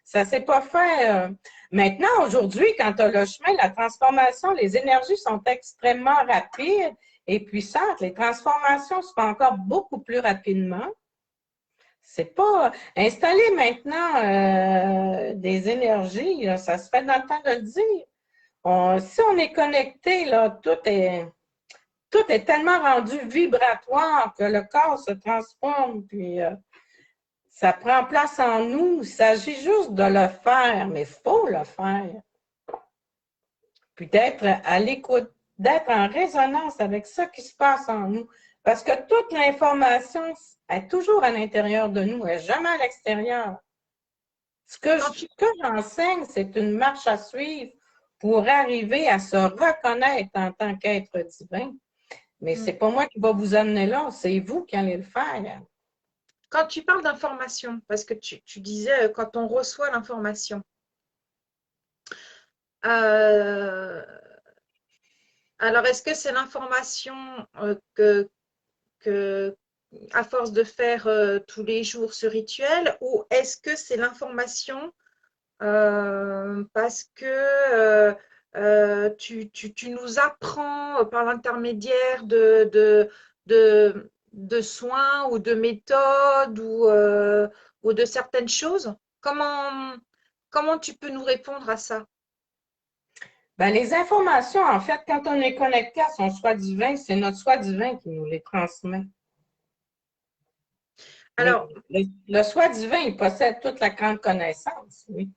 Ça s'est pas fait. Maintenant, aujourd'hui, quand tu as le chemin, la transformation, les énergies sont extrêmement rapides et puissantes. Les transformations se font encore beaucoup plus rapidement. C'est pas installer maintenant des énergies, là, ça se fait dans le temps de le dire. Si on est connecté, là, tout est tellement rendu vibratoire que le corps se transforme, puis ça prend place en nous. Il s'agit juste de le faire, mais il faut le faire. Puis d'être à l'écoute, d'être en résonance avec ce qui se passe en nous. Parce que toute l'information est toujours à l'intérieur de nous, elle n'est jamais à l'extérieur. Ce que j'enseigne, c'est une marche à suivre pour arriver à se reconnaître en tant qu'être divin. Mais ce n'est pas moi qui va vous amener là, c'est vous qui allez le faire. Quand tu parles d'information, parce que tu disais quand on reçoit l'information, euh, alors est-ce que c'est l'information que, à force de faire tous les jours ce rituel, ou est-ce que c'est l'information parce que tu nous apprends par l'intermédiaire de soins ou de méthodes ou de certaines choses? Comment tu peux nous répondre à ça? Ben, les informations, en fait, quand on est connecté à son soi divin, c'est notre soi divin qui nous les transmet. Alors, Le soi divin, il possède toute la grande connaissance, oui.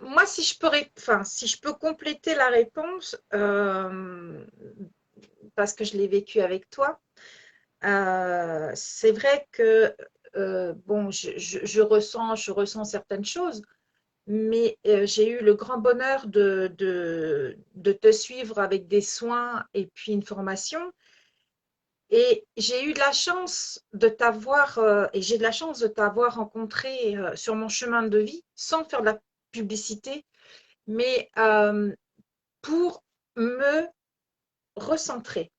moi, si je peux compléter la réponse, parce que je l'ai vécu avec toi, c'est vrai que bon, je ressens certaines choses, mais j'ai eu le grand bonheur de te suivre avec des soins et puis une formation. Et j'ai eu de la chance de t'avoir, et j'ai de la chance de t'avoir rencontré sur mon chemin de vie, sans faire de la publicité, mais pour me recentrer.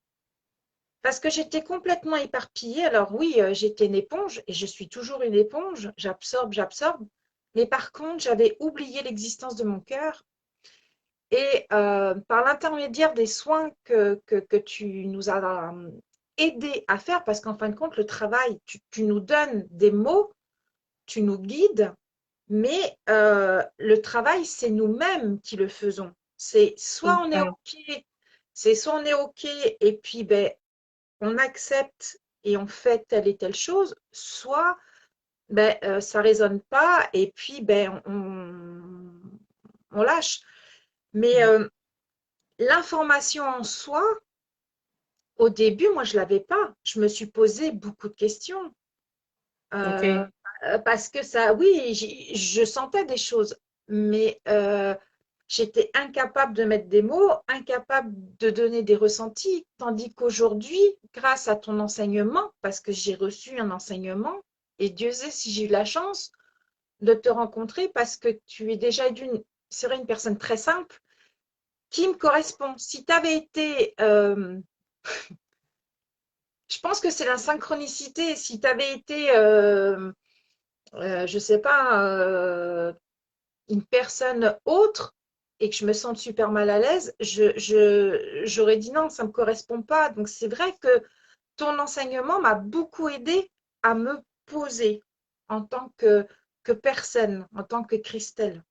Parce que j'étais complètement éparpillée. Alors oui, j'étais une éponge et je suis toujours une éponge. J'absorbe, j'absorbe. Mais par contre, j'avais oublié l'existence de mon cœur. Et par l'intermédiaire des soins que tu nous as aider à faire parce qu'en fin de compte, le travail, tu nous donnes des mots, tu nous guides, mais le travail, c'est nous-mêmes qui le faisons. C'est soit on est OK, soit on est OK et puis ben, on accepte et on fait telle et telle chose, soit ben, ça ne résonne pas et puis ben, on lâche. Mais l'information en soi, au début, moi, je ne l'avais pas. Je me suis posé beaucoup de questions. OK. Parce que ça, oui, je sentais des choses, mais j'étais incapable de mettre des mots, incapable de donner des ressentis, tandis qu'aujourd'hui, grâce à ton enseignement, parce que j'ai reçu un enseignement, et Dieu sait si j'ai eu la chance de te rencontrer, parce que tu es déjà c'est vrai, une personne très simple, qui me correspond. Si tu avais été, je pense que c'est la synchronicité, si tu avais été je sais pas, une personne autre et que je me sente super mal à l'aise, j'aurais dit non, ça ne me correspond pas. Donc, c'est vrai que ton enseignement m'a beaucoup aidé à me poser en tant que personne, en tant que Christelle.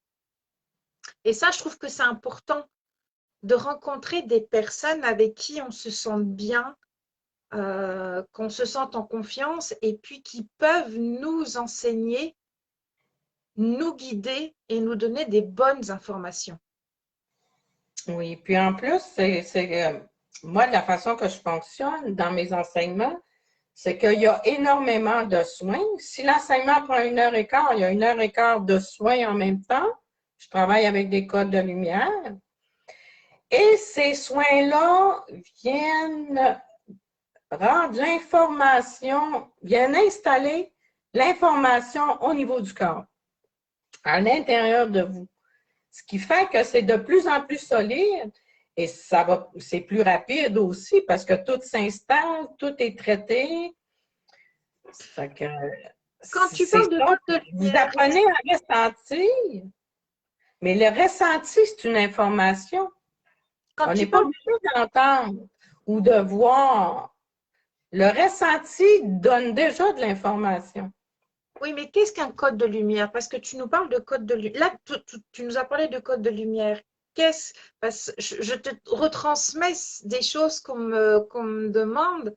Et ça, je trouve que c'est important de rencontrer des personnes avec qui on se sente bien, qu'on se sente en confiance et puis qui peuvent nous enseigner, nous guider et nous donner des bonnes informations. Oui, puis en plus, moi, la façon que je fonctionne dans mes enseignements, c'est qu'il y a énormément de soins. Si l'enseignement prend 1 heure et quart, il y a 1 heure et quart de soins en même temps. Je travaille avec des codes de lumière. Et ces soins-là viennent rendre l'information, viennent installer l'information au niveau du corps, à l'intérieur de vous. Ce qui fait que c'est de plus en plus solide et c'est plus rapide aussi parce que tout s'installe, tout est traité. Fait que Quand tu c'est parles de ça. code de Vous lumière, apprenez à ressentir, mais le ressenti, c'est une information. quand On tu n'est pas parles, obligé d'entendre ou de voir. Le ressenti donne déjà de l'information. oui, mais qu'est-ce qu'un code de lumière? Parce que tu nous parles de code de lumière. Là, tu nous as parlé de code de lumière. Parce que je te retransmets des choses qu'on me demande,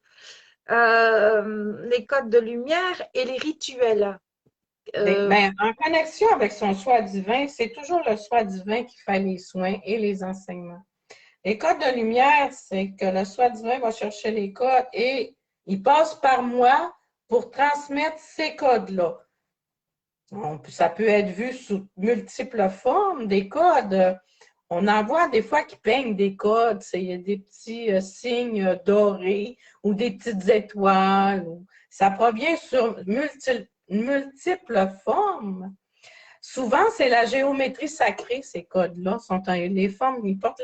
les codes de lumière et les rituels. Euh, En connexion avec son soi divin, c'est toujours le soi divin qui fait les soins et les enseignements. Les codes de lumière, c'est que le soi divin va chercher les codes et il passe par moi pour transmettre ces codes-là. Ça peut être vu sous multiples formes, des codes. On en voit des fois qui peignent des codes, il y a des petits signes dorés ou des petites étoiles. Ça provient sur multiples formes. Souvent, c'est la géométrie sacrée, ces codes-là. Les formes, ils portent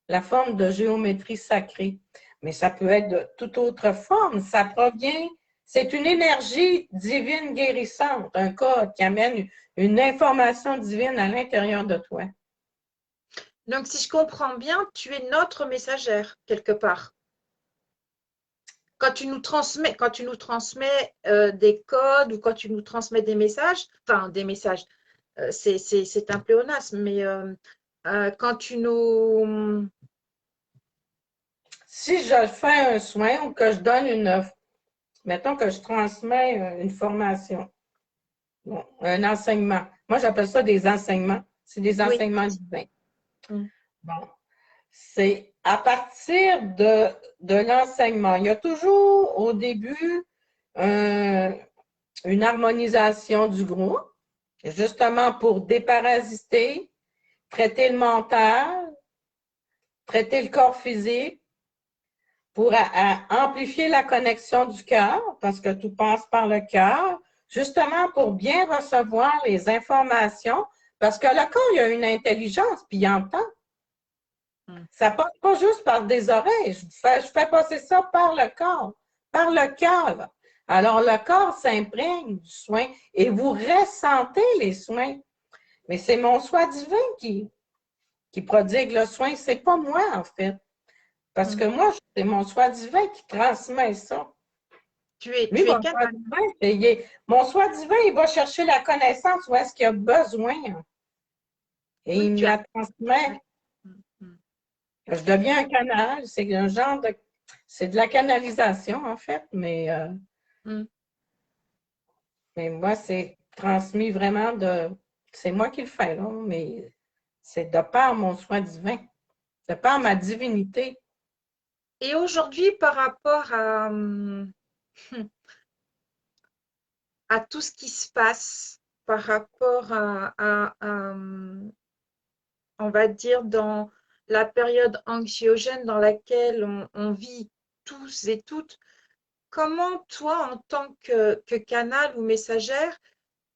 la forme de géométrie sacrée. Mais ça peut être de toute autre forme. Ça provient, c'est une énergie divine guérissante, un code qui amène une information divine à l'intérieur de toi. donc, si je comprends bien, tu es notre messagère quelque part. Quand tu nous transmets des codes ou quand tu nous transmets des messages, enfin des messages, c'est un pléonasme, mais quand tu nous... Si je fais un soin ou que je donne mettons que je transmets une formation, bon, un enseignement. Moi, j'appelle ça des enseignements. C'est des Oui. enseignements divins. Mm. Bon, c'est à partir de l'enseignement. Il y a toujours au début une harmonisation du groupe, justement pour déparasiter, traiter le mental, traiter le corps physique, pour amplifier la connexion du cœur, parce que tout passe par le cœur, justement pour bien recevoir les informations, parce que le corps, il a une intelligence, puis il entend. Ça passe pas juste par des oreilles. Je fais passer ça par le corps, par le cœur. Alors, le corps s'imprègne du soin et vous ressentez les soins. Mais c'est mon soi divin qui prodigue le soin, c'est pas moi, en fait. Parce que moi, c'est mon soi divin qui transmet ça. Lui, Tu es mon soi canal. divin, mon soi divin, il va chercher la connaissance où est-ce qu'il a besoin. Et Oui, il me tu as. la transmet. Mm, mm. Je deviens un canal. C'est un genre de. C'est de la canalisation, en fait, Mm. mais moi, c'est transmis vraiment de. C'est moi qui le fais, là, mais c'est de par mon soi divin, de par ma divinité. Et aujourd'hui, par rapport à tout ce qui se passe, par rapport on va dire, dans la période anxiogène dans laquelle on vit tous et toutes, comment toi, en tant que canal ou messagère,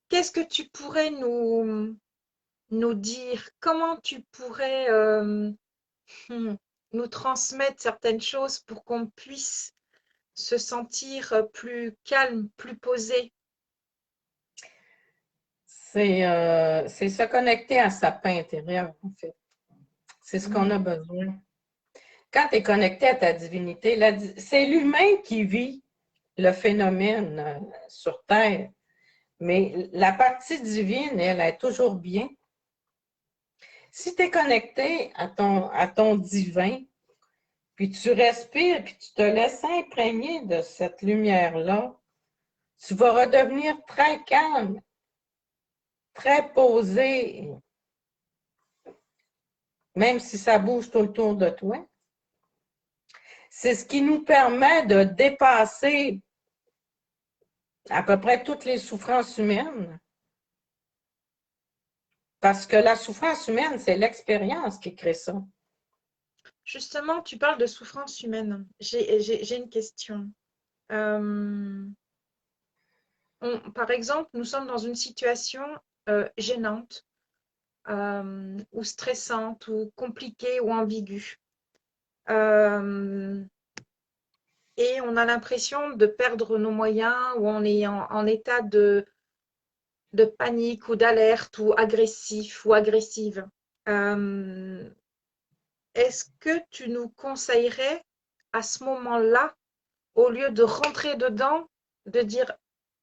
qu'est-ce que tu pourrais nous dire? Comment tu pourrais hmm, nous transmettre certaines choses pour qu'on puisse se sentir plus calme, plus posé? C'est se connecter à sa paix intérieure, en fait. C'est ce qu'on a Hmm. besoin. Quand tu es connecté à ta divinité, c'est l'humain qui vit le phénomène sur Terre. Mais la partie divine, elle est toujours bien. Si tu es connecté à ton divin, puis tu respires, puis tu te laisses imprégner de cette lumière-là, tu vas redevenir très calme, très posé, même si ça bouge tout autour de toi. C'est ce qui nous permet de dépasser à peu près toutes les souffrances humaines. Parce que la souffrance humaine, c'est l'expérience qui crée ça. Justement, tu parles de souffrance humaine. J'ai une question. Euh, par exemple, nous sommes dans une situation gênante ou stressante ou compliquée ou ambiguë. Euh, et on a l'impression de perdre nos moyens ou on est en état de panique ou d'alerte ou agressif ou agressive. Euh, Est-ce que tu nous conseillerais à ce moment-là, au lieu de rentrer dedans, de dire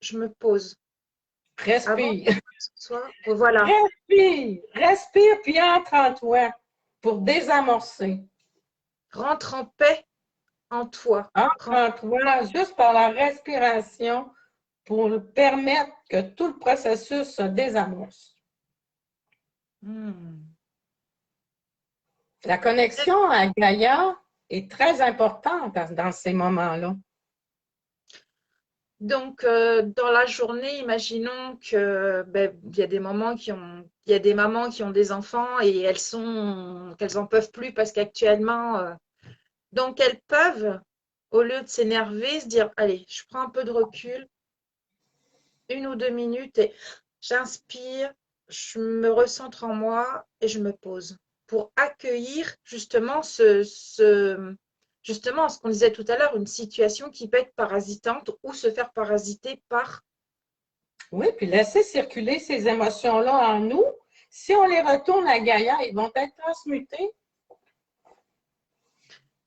je me pose avant Respire. que ce soit. Voilà, Respire. Respire, puis entre en toi pour désamorcer. rentre en paix en toi. Entre en toi juste par la respiration pour permettre que tout le processus se désamorce. Hmm. La connexion à Gaïa est très importante dans ces moments-là. Donc, dans la journée, imaginons que il y a des il y a des mamans qui ont des enfants et qu'elles en peuvent plus parce qu'actuellement, donc elles peuvent, au lieu de s'énerver, se dire, allez, je prends un peu de recul, 1 ou 2 minutes et j'inspire, je me recentre en moi et je me pose pour accueillir justement justement ce qu'on disait tout à l'heure, une situation qui peut être parasitante ou se faire parasiter par. Oui, puis laisser circuler ces émotions-là en nous. Si on les retourne à Gaïa, ils vont être transmutés.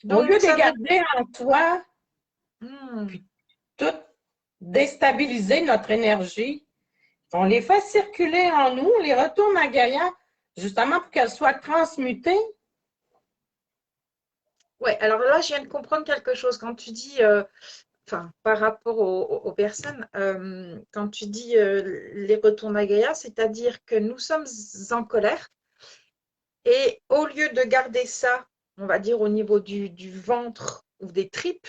Au lieu Donc, de les ça veut garder en toi, hmm, puis tout déstabiliser notre énergie, on les fait circuler en nous, on les retourne à Gaïa, justement pour qu'elles soient transmutées. ouais, alors là, je viens de comprendre quelque chose. Quand tu dis, enfin, par rapport aux personnes, quand tu dis les retourne à Gaïa, c'est-à-dire que nous sommes en colère. Et au lieu de garder ça, on va dire au niveau du ventre ou des tripes,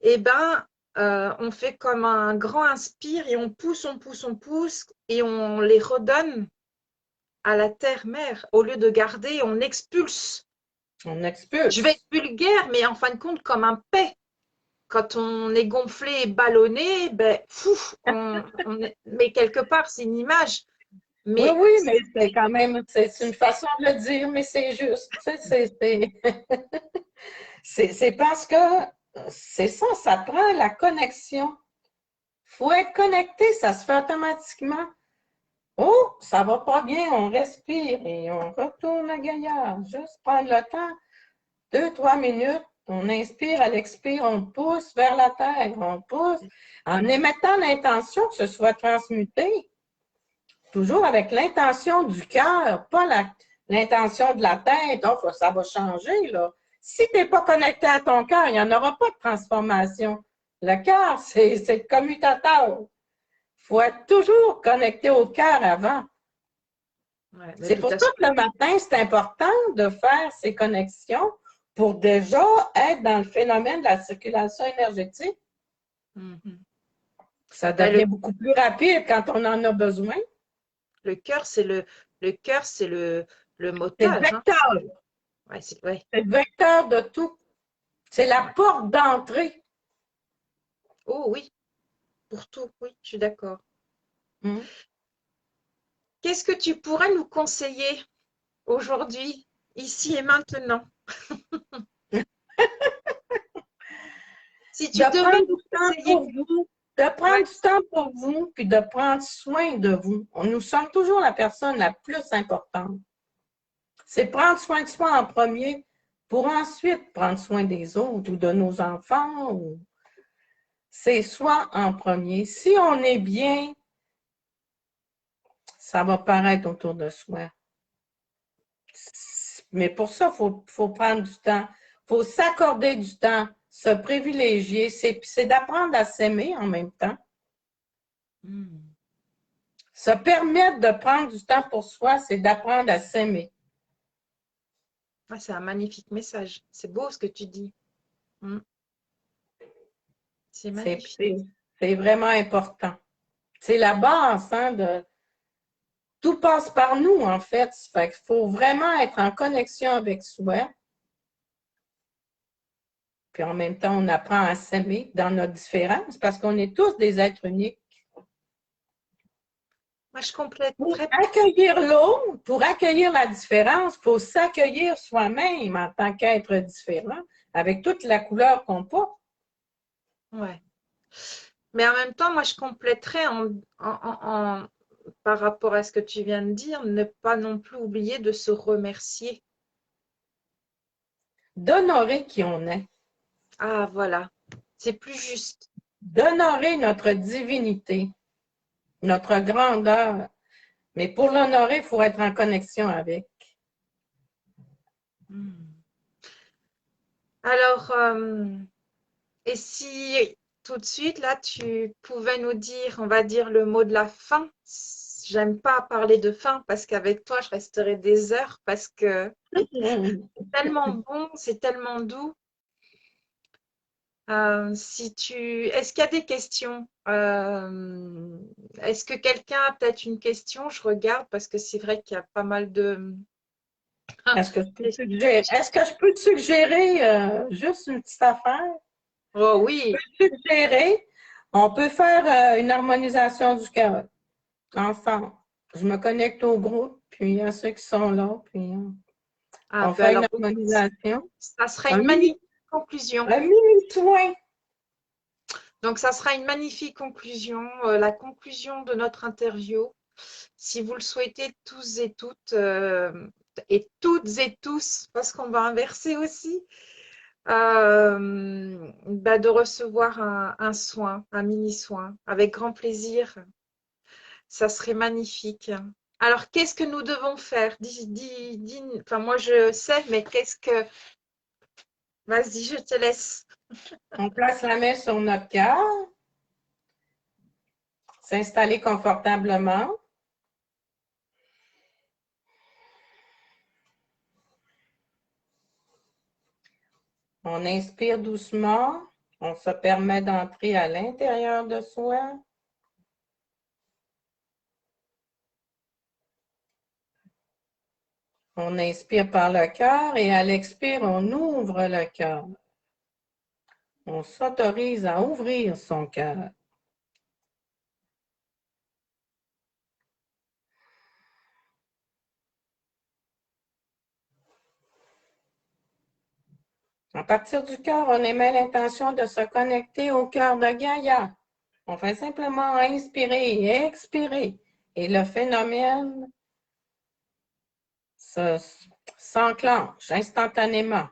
eh ben, on fait comme un grand inspire et on pousse, on pousse, on pousse et on les redonne à la terre-mère. Au lieu de garder, on expulse. On Je vais expulse. être vulgaire, mais en fin de compte, comme un paix. Quand on est gonflé et ballonné, ben, mais quelque part, c'est une image. Oui, Mais oui, mais c'est quand même, c'est une façon de le dire, mais c'est juste. Tu sais, c'est parce que c'est ça, ça prend la connexion. Il faut être connecté, ça se fait automatiquement. Oh, ça va pas bien, on respire et on retourne à Gaillard. Juste prendre le temps. 2-3 minutes, on inspire, à l'expire, on pousse vers la terre, on pousse, en émettant l'intention que ce soit transmuté, toujours avec l'intention du cœur, pas l'intention de la tête. Oh, ça va changer, là. Si tu n'es pas connecté à ton cœur, il n'y en aura pas de transformation. Le cœur, c'est le commutateur. Il faut être toujours connecté au cœur avant. Ouais, C'est pour ça que le matin, c'est important de faire ces connexions pour déjà être dans le phénomène de la circulation énergétique. Ça devient beaucoup plus rapide quand on en a besoin. Le cœur, c'est le moteur. C'est le vecteur. Ouais, c'est le vecteur de tout. C'est la porte d'entrée. Oh oui, pour tout, oui, je suis d'accord. Qu'est-ce que tu pourrais nous conseiller aujourd'hui, ici et maintenant? Si tu devais nous conseiller. De prendre du temps pour vous, puis de prendre soin de vous. Nous sommes toujours la personne la plus importante. C'est prendre soin de soi en premier pour ensuite prendre soin des autres ou de nos enfants. C'est soi en premier. Si on est bien, ça va paraître autour de soi. Mais pour ça, il faut prendre du temps. Il faut s'accorder du temps, se privilégier. C'est d'apprendre à s'aimer en même temps. Se permettre de prendre du temps pour soi, c'est d'apprendre à s'aimer. Ah, c'est un magnifique message. C'est beau ce que tu dis. C'est magnifique. C'est vraiment important. C'est la base, tout passe par nous, en fait. Fait qu'il faut vraiment être en connexion avec soi. Puis en même temps, on apprend à s'aimer dans notre différence parce qu'on est tous des êtres uniques. Moi, je complète. Pour accueillir l'autre, pour accueillir la différence, il faut s'accueillir soi-même en tant qu'être différent, avec toute la couleur qu'on porte. Ouais. Mais en même temps, moi, je compléterais par rapport à ce que tu viens de dire, ne pas non plus oublier de se remercier. D'honorer qui on est. Ah, voilà. C'est plus juste. D'honorer notre divinité, notre grandeur. Mais pour l'honorer, il faut être en connexion avec. Alors, et si tout de suite, là, tu pouvais nous dire, on va dire le mot de la fin. J'aime pas parler de fin parce qu'avec toi, je resterai des heures parce que c'est tellement bon, c'est tellement doux. Est-ce qu'il y a des questions? Est-ce que quelqu'un a peut-être une question? Je regarde parce que c'est vrai qu'il y a pas mal de. Est-ce que je peux te suggérer juste une petite affaire? Oh oui. Je peux te suggérer, on peut faire une harmonisation du cœur ensemble. Je me connecte au groupe, puis il y a ceux qui sont là, puis on fait une harmonisation. Ça sera une magnifique conclusion. Un mini-soin. Donc, ça sera une magnifique conclusion, la conclusion de notre interview. Si vous le souhaitez tous et toutes et tous, parce qu'on va inverser aussi, de recevoir un soin, un mini-soin, avec grand plaisir. Ça serait magnifique. Alors, qu'est-ce que nous devons faire? Enfin, moi, je sais, mais qu'est-ce que... Vas-y, je te laisse. On place la main sur notre cœur. S'installer confortablement. On inspire doucement. On se permet d'entrer à l'intérieur de soi. On inspire par le cœur et à l'expire, on ouvre le cœur. On s'autorise à ouvrir son cœur. À partir du cœur, on émet l'intention de se connecter au cœur de Gaïa. On fait simplement inspirer et expirer. Et le phénomène s'enclenche instantanément.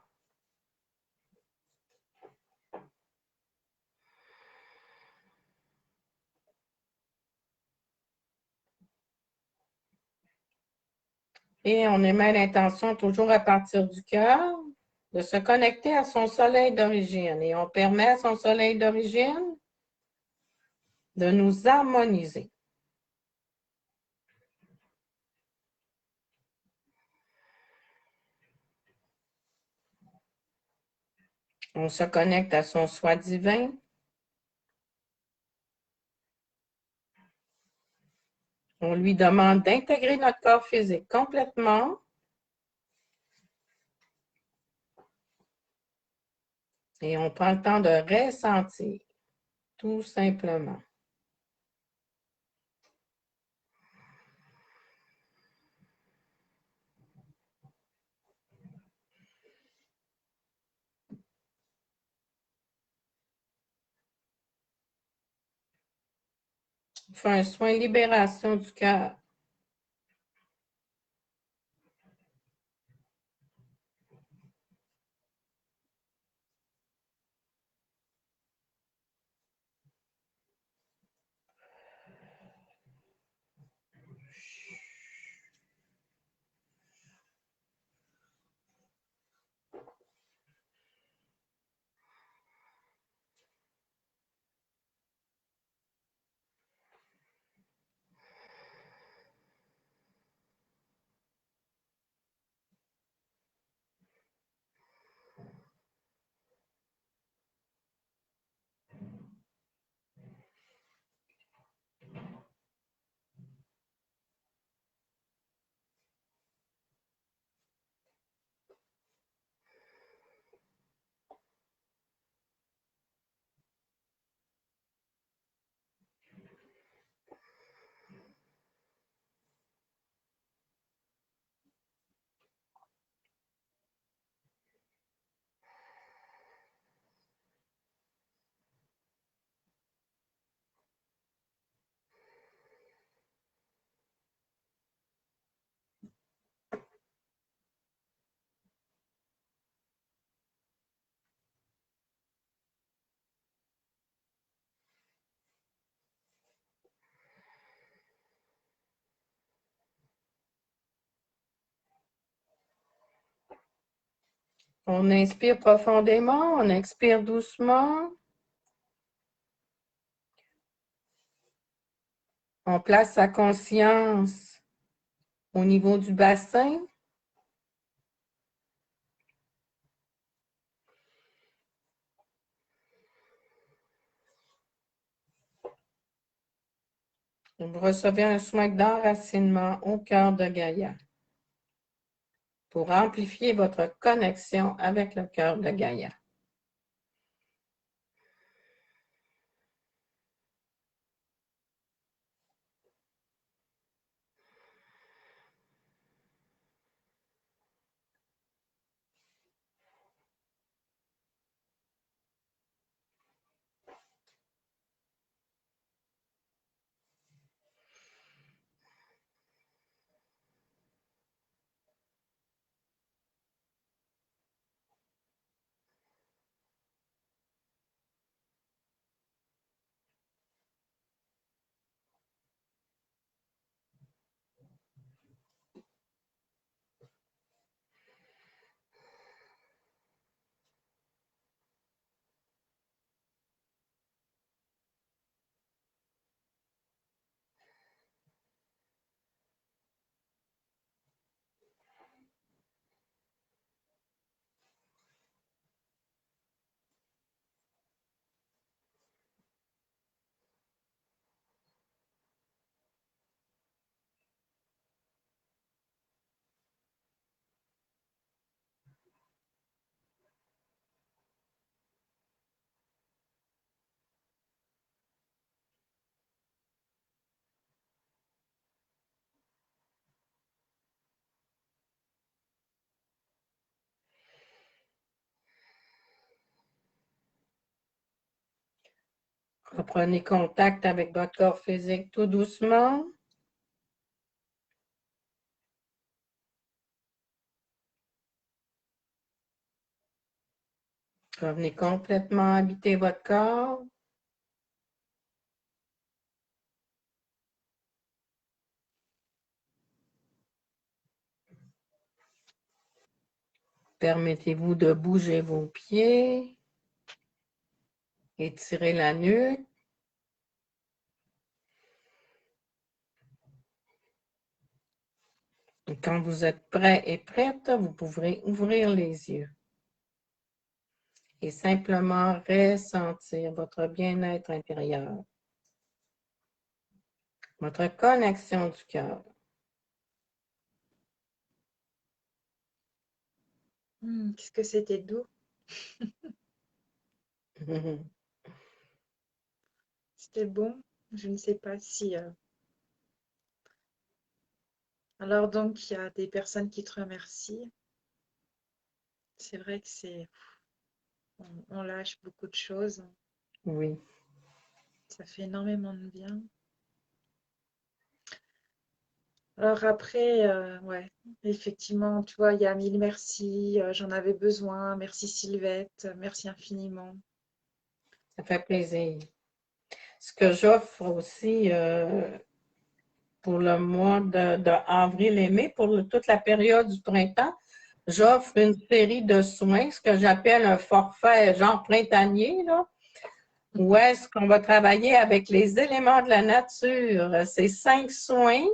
Et on émet l'intention toujours à partir du cœur de se connecter à son soleil d'origine. Et on permet à son soleil d'origine de nous harmoniser. On se connecte à son soi divin. On lui demande d'intégrer notre corps physique complètement. Et on prend le temps de ressentir, tout simplement. On fait un soin de libération du cœur. On inspire profondément, on expire doucement. On place sa conscience au niveau du bassin. Vous recevez un soin d'enracinement au cœur de Gaïa pour amplifier votre connexion avec le cœur de Gaïa. Reprenez contact avec votre corps physique tout doucement. Revenez complètement habiter votre corps. Permettez-vous de bouger vos pieds. Étirez la nuque. Et quand vous êtes prêt et prête, vous pourrez ouvrir les yeux et simplement ressentir votre bien-être intérieur, votre connexion du cœur. Qu'est-ce que c'était doux. C'était bon. Je ne sais pas si... Alors donc, il y a des personnes qui te remercient. C'est vrai que c'est... On lâche beaucoup de choses. Oui. Ça fait énormément de bien. Alors après, ouais, effectivement, tu vois, il y a mille merci, j'en avais besoin, merci Sylvette, merci infiniment. Ça fait plaisir. Ce que j'offre aussi pour le mois d'avril et mai, pour toute la période du printemps, j'offre une série de soins, ce que j'appelle un forfait genre printanier, là, où est-ce qu'on va travailler avec les éléments de la nature. C'est 5 soins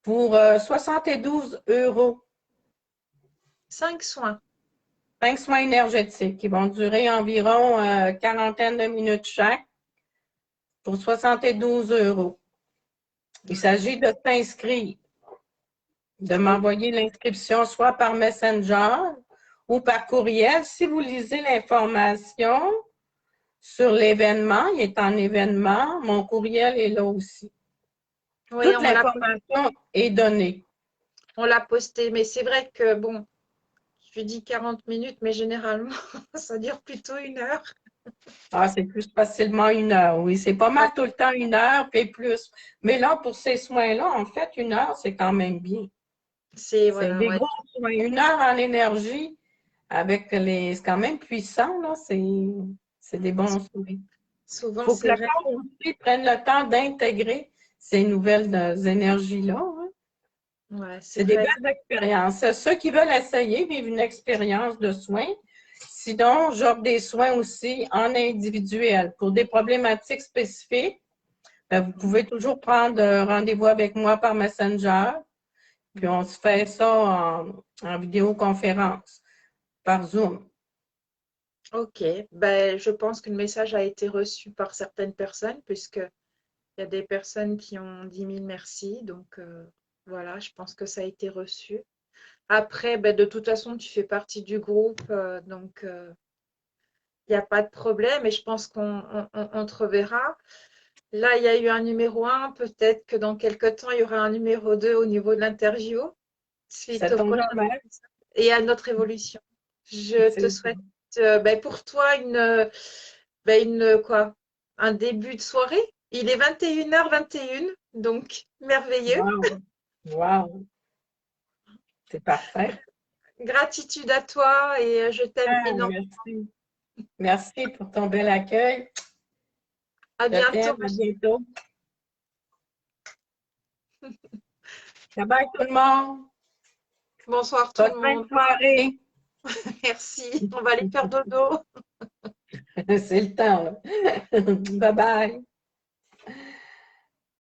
pour 72 €. 5 soins. 5 soins énergétiques qui vont durer environ quarantaine de minutes chaque pour 72 €. Il s'agit de s'inscrire, de m'envoyer l'inscription soit par Messenger ou par courriel. Si vous lisez l'information sur l'événement, il est en événement, mon courriel est là aussi. Oui, Toute l'information est donnée. on l'a posté, mais c'est vrai que, bon, je dis 40 minutes, mais généralement, ça dure plutôt 1 heure. Ah, c'est plus facilement 1 heure, oui. C'est pas mal tout le temps 1 heure, puis plus. Mais là, pour ces soins-là, en fait, 1 heure, c'est quand même bien. C'est, C'est voilà, des ouais. gros soins. 1 heure en énergie, avec les. C'est quand même puissant, là. C'est des bons soins. Il Souvent, faut que c'est le vrai. corps aussi prenne le temps d'intégrer ces nouvelles énergies-là, hein. Ouais, c'est C'est des vrai. belles expériences. Ceux qui veulent essayer, vivre une expérience de soins. Sinon, j'offre des soins aussi en individuel. Pour des problématiques spécifiques, ben, vous pouvez toujours prendre rendez-vous avec moi par Messenger, puis on se fait ça en vidéoconférence, par Zoom. Ok, ben, je pense que le message a été reçu par certaines personnes, puisque il y a des personnes qui ont dit mille merci. Donc, voilà, je pense que ça a été reçu. Après, ben, de toute façon, tu fais partie du groupe, donc il n'y a pas de problème et je pense qu'on te reverra. Là, il y a eu un numéro 1, peut-être que dans quelques temps, il y aura un numéro 2 au niveau de l'interview, Ça suite au tombe prochain bien, et à notre évolution. Je te c'est ça. souhaite ben, pour toi quoi, un début de soirée. Il est 21h21, donc merveilleux. Wow, wow, c'est parfait. Gratitude à toi et je t'aime Ah, énormément. merci. Merci pour ton bel accueil. À Je bientôt. t'aime, à bientôt. Bye bye tout le monde. Bonsoir tout Bonne le fin de monde. soirée. Merci. On va aller faire dodo. C'est le temps, là. Bye bye.